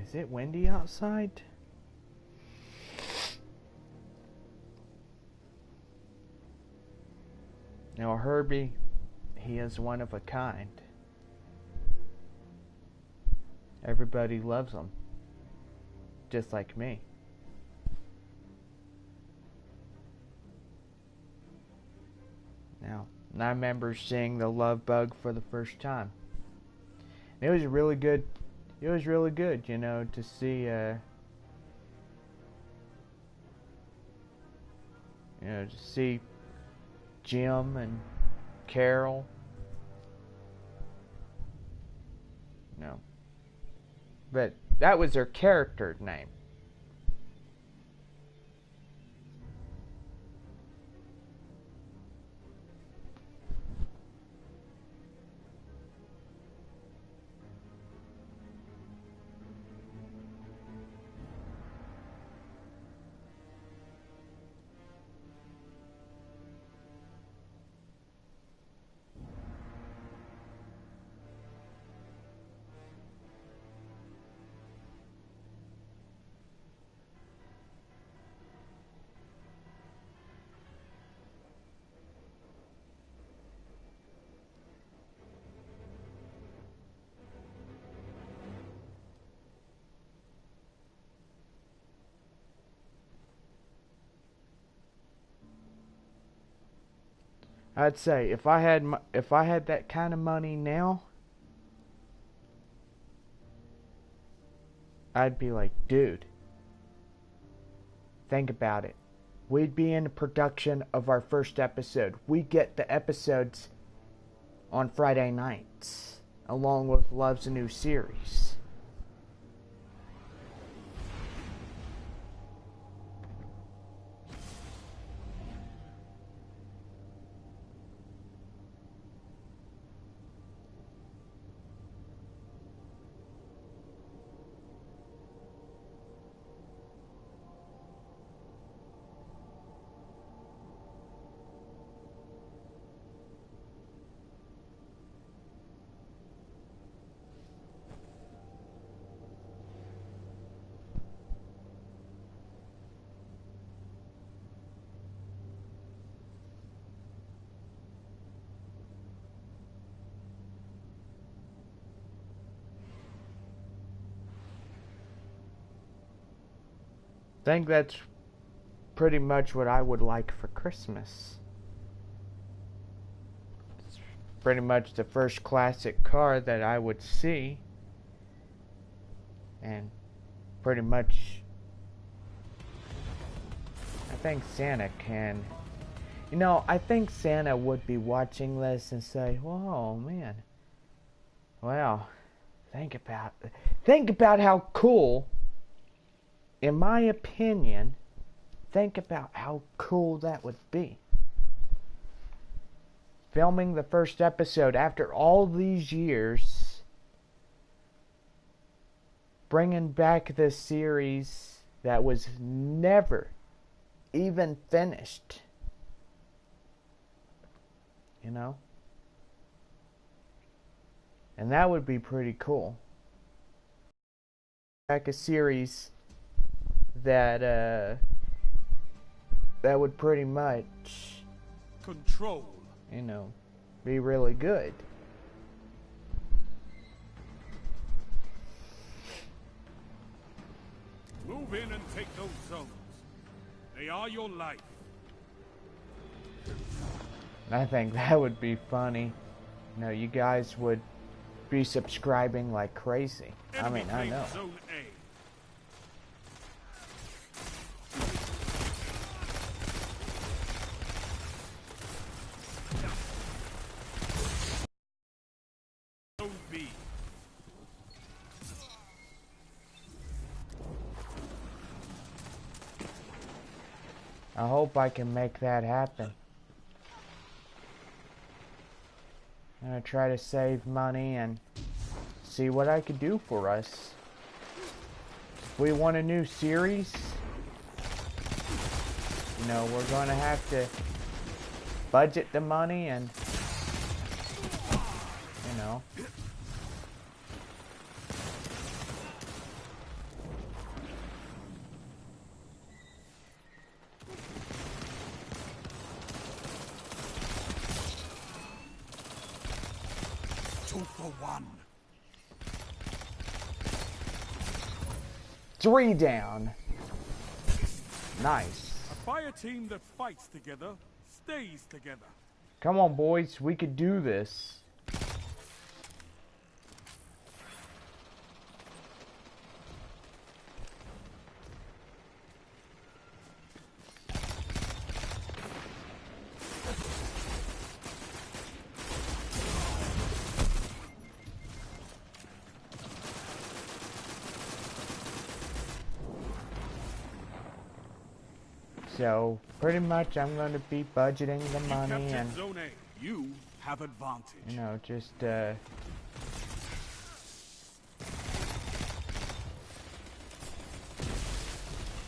Is it windy outside? Now Herbie, he is one of a kind. Everybody loves him. Just like me. Now, I remember seeing The Love Bug for the first time. It was really good. It was really good, you know, to see, you know, to see Jim and Carol No. But that was her character name. I'd say if I had that kind of money now, I'd be like, dude, think about it. We'd be in the production of our first episode. We get the episodes on Friday nights, along with Love's new series. I think that's pretty much what I would like for Christmas. It's pretty much the first classic car that I would see. And pretty much, I think Santa can... You know, I think Santa would be watching this and say, whoa, man. Well, think about how cool... In my opinion, think about how cool that would be. Filming the first episode after all these years, bringing back this series that was never even finished. You know? And that would be pretty cool. Back a series that would pretty much Control. You know, be really good. Move in and take those zones. They are your life. I think that would be funny. You know, you guys would be subscribing like crazy. I mean, I know. Zone A. Zone B. I hope I can make that happen. I'm gonna try to save money and see what I could do for us. If we want a new series, you know, we're gonna have to budget the money and, you know. For one. 3 down. Nice. A fire team that fights together stays together. Come on, boys. We could do this. So pretty much I'm going to be budgeting the You money captured and, Zone A. You have advantage. you know, just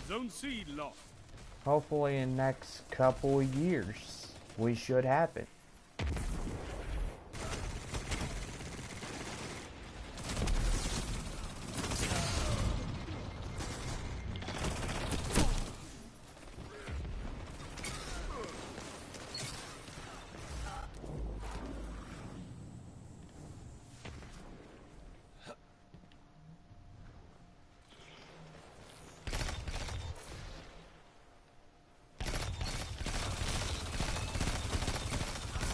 Zone C lost. hopefully in the next couple of years we should have it.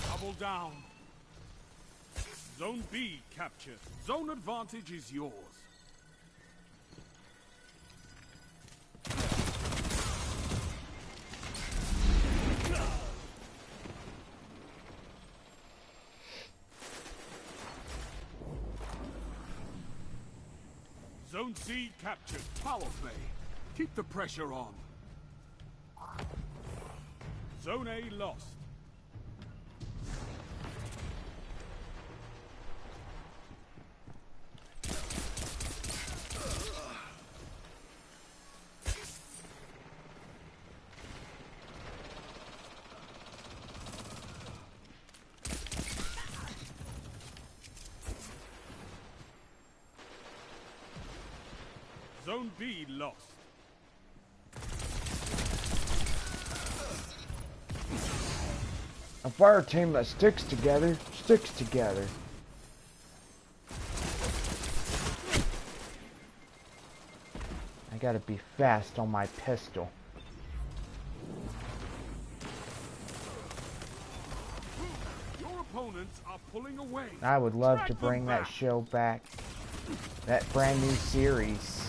Double down. Zone B captured. Zone advantage is yours. Zone C captured. Power play. Keep the pressure on. Zone A lost. Zone B lost. A fire team that sticks together, sticks together. I gotta be fast on my pistol. Your opponents are pulling away. I would love Drag to them bring that back. show back. That brand new series.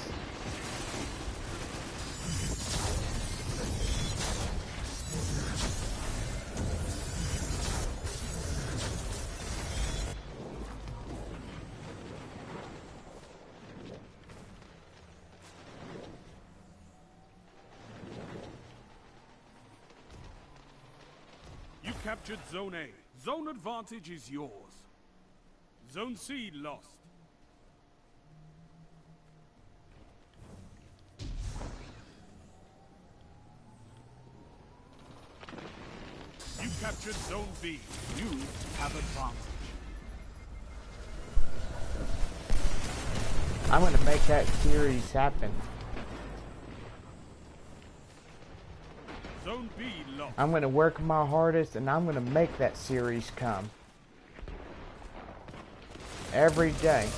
You captured Zone A. Zone advantage is yours. Zone C lost. You captured Zone B. You have advantage. I'm gonna make that series happen. Zone B lost. I'm gonna work my hardest and I'm gonna make that series come. Every day.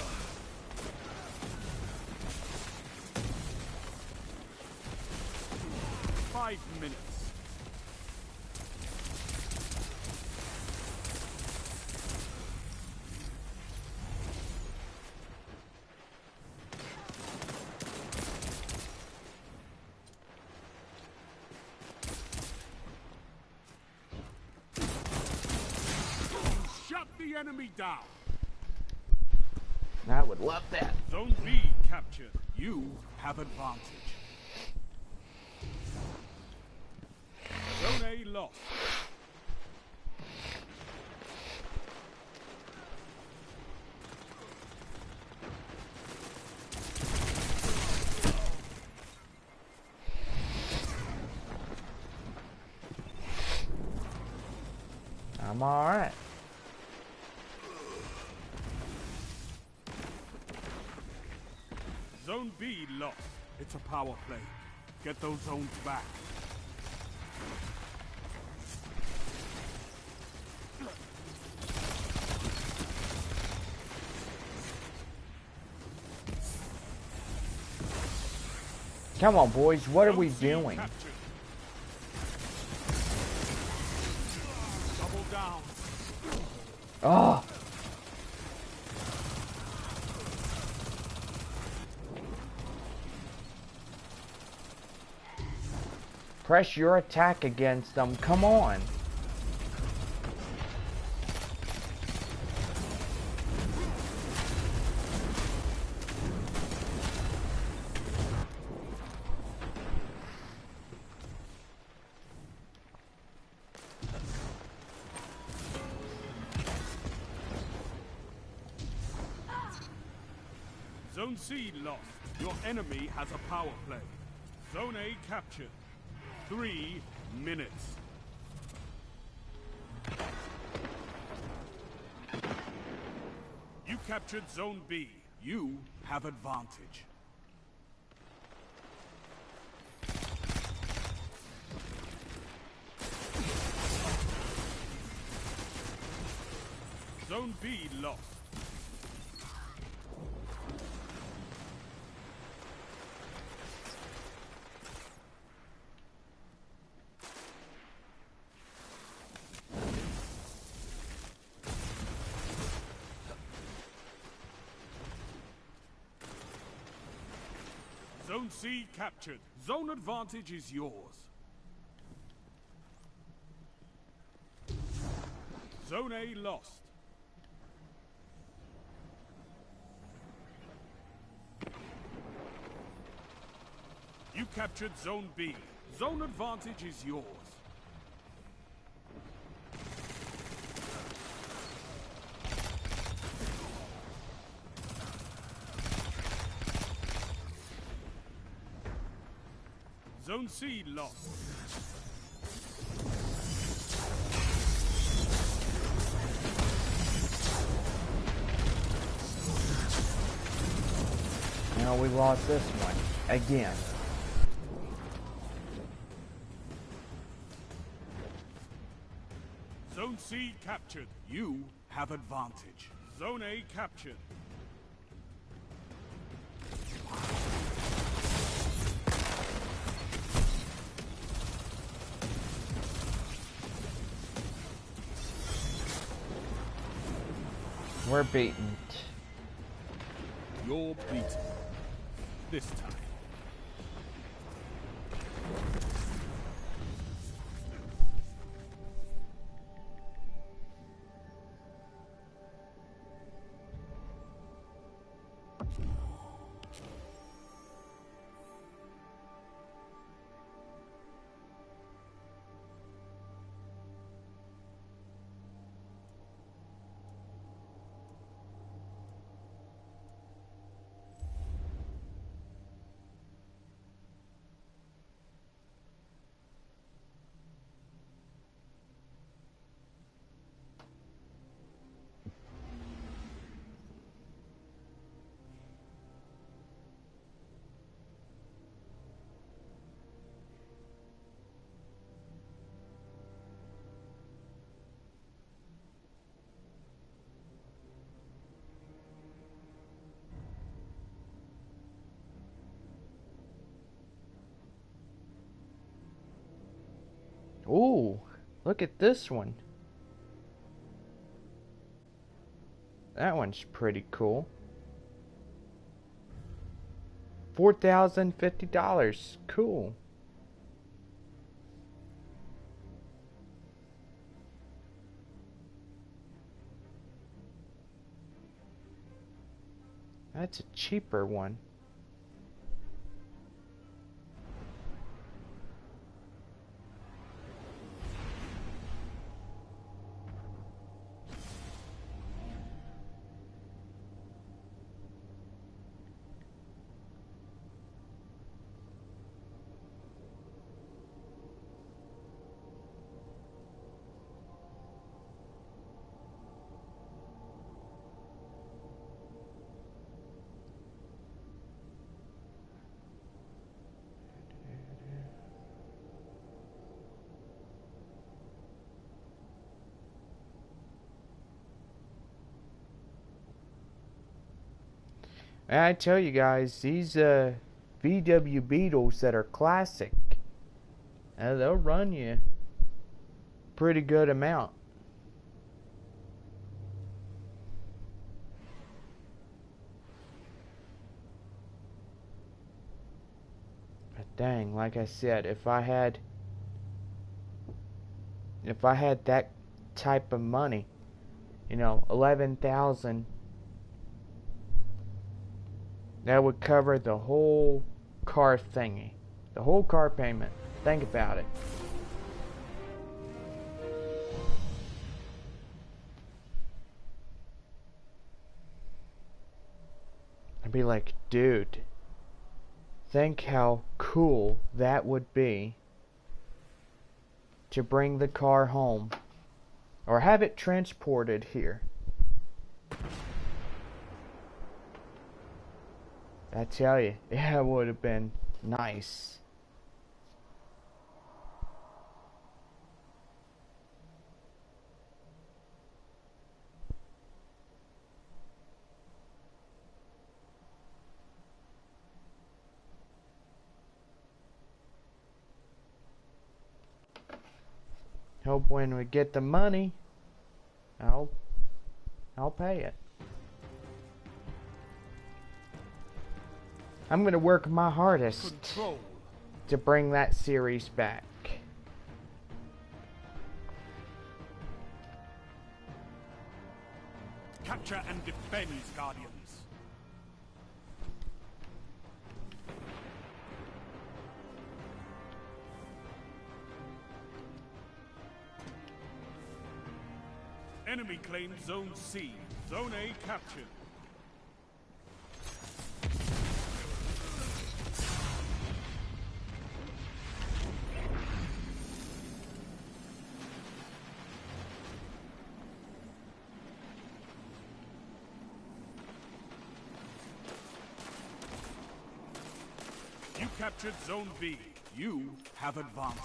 Five minutes. Shut the enemy down. I would love that. Zone B captured. You have advantage. Zone A lost. I'm alright. Zone B lost. It's a power play. Get those zones back. Come on, boys. What are Zone we C doing? captured. Double down. Oh. Press your attack against them. Come on. Zone C lost. Your enemy has a power play. Zone A captured. 3 minutes. You captured Zone B. You have advantage. Zone B lost. Zone C captured. Zone advantage is yours. Zone A lost. You captured Zone B. Zone advantage is yours. Zone C lost. Now we lost this one again. Zone C captured. You have advantage. Zone A captured. We're beaten. You're beaten. This time. Ooh, look at this one. That one's pretty cool. $4,050. Cool. That's a cheaper one. And I tell you guys, these VW Beetles that are classic, they'll run you pretty good amount. But dang, like I said, if I had that type of money, you know, 11,000, that would cover the whole car thingy. The whole car payment. Think about it. be like, dude, think how cool that would be to bring the car home or have it transported here. I tell you, yeah, it would have been nice. Hope when we get the money, I'll pay it. I'm gonna work my hardest to bring that series back. Capture and defend, Guardians. Enemy claims Zone C. Zone A captured. You captured Zone B. You have advantage.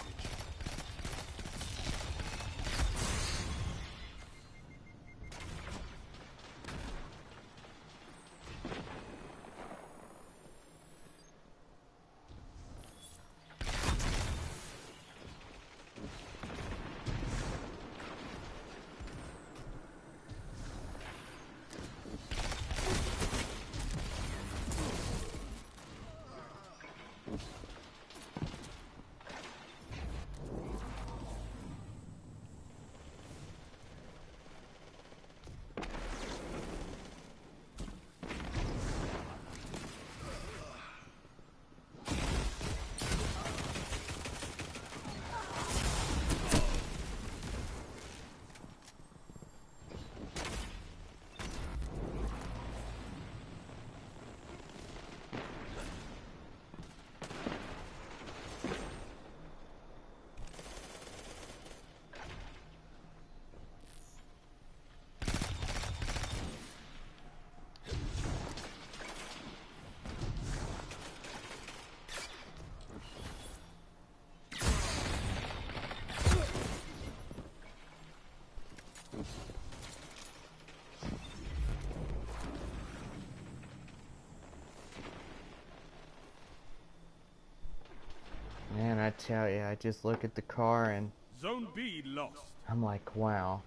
Man, I tell you, I just look at the car and Zone B lost. I'm like, wow.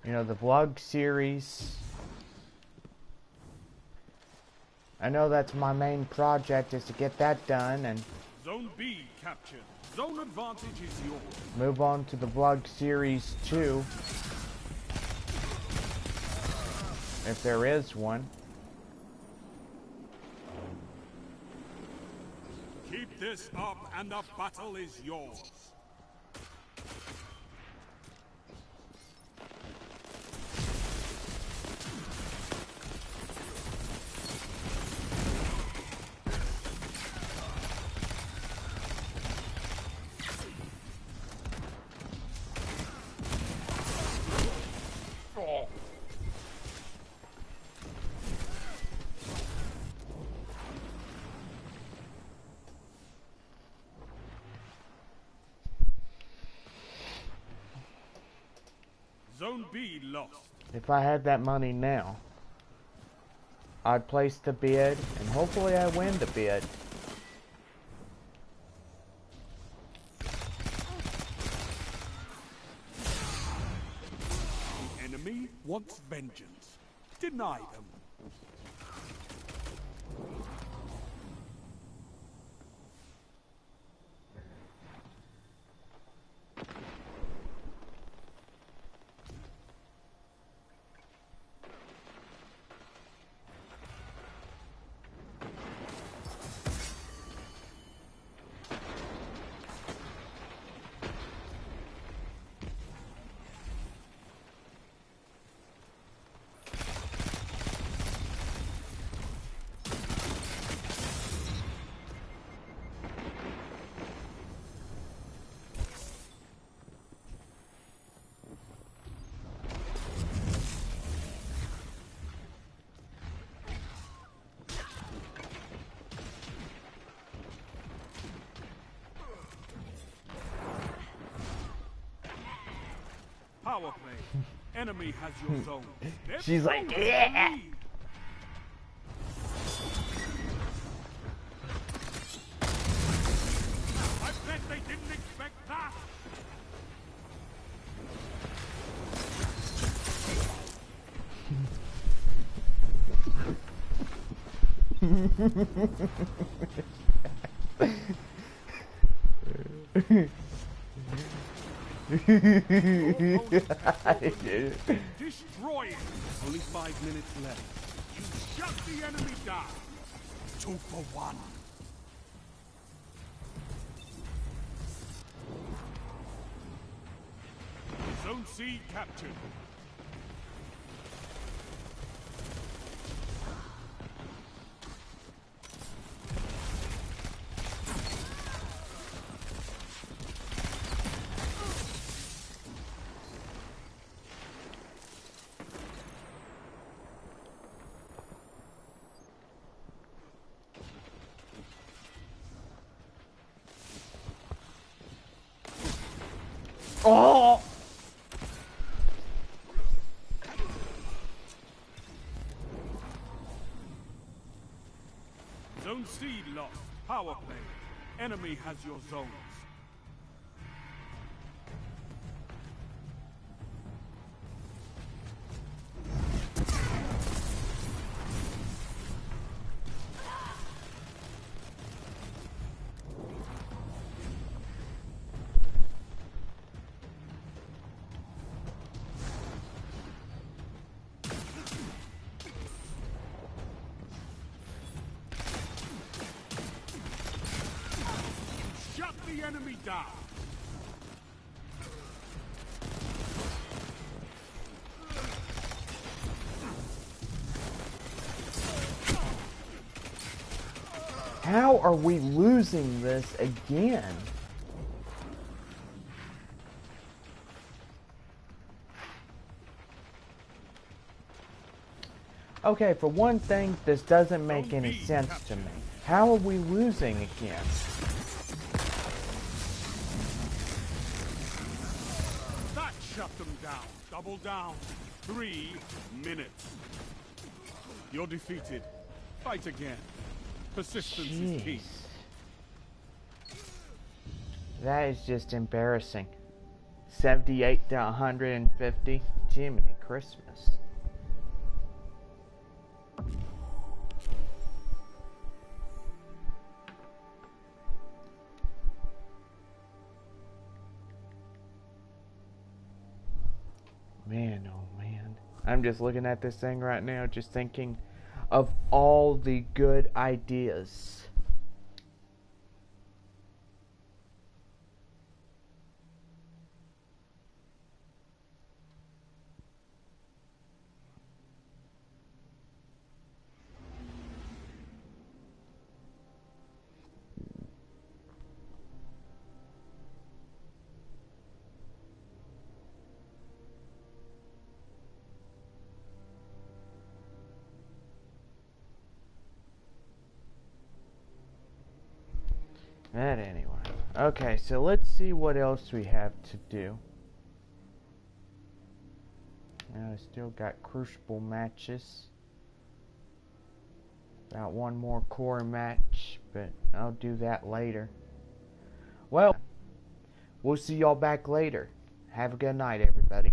You know, the vlog series, I know that's my main project, is to get that done and Zone B captured. Zone advantage is yours. move on to the vlog series 2, if there is one. Keep this up and the battle is yours. Zone B lost. If I had that money now, I'd place the bid and hopefully I win the bid. The enemy wants vengeance. Deny them. Power play. Enemy has your zone. They're She's like, close to the yeah. lead. I bet they didn't expect that. Destroy it. Only 5 minutes left. You shut the enemy down. 2 for 1. Zone C captured. Oh! Zone C lost. Power play. Enemy has your zones. Shut the enemy down. How are we losing this again? Okay, for one thing, this doesn't make any sense to me. How are we losing again? That shut them down. Double down. 3 minutes. You're defeated. Fight again. Persistence is key. That is just embarrassing. 78 to 150. Jiminy Christmas. Man, oh man. I'm just looking at this thing right now, just thinking of all the good ideas. But anyway. Okay, so let's see what else we have to do. Now I still got crucible matches. Got one more core match, but I'll do that later. Well, we'll see y'all back later. Have a good night, everybody.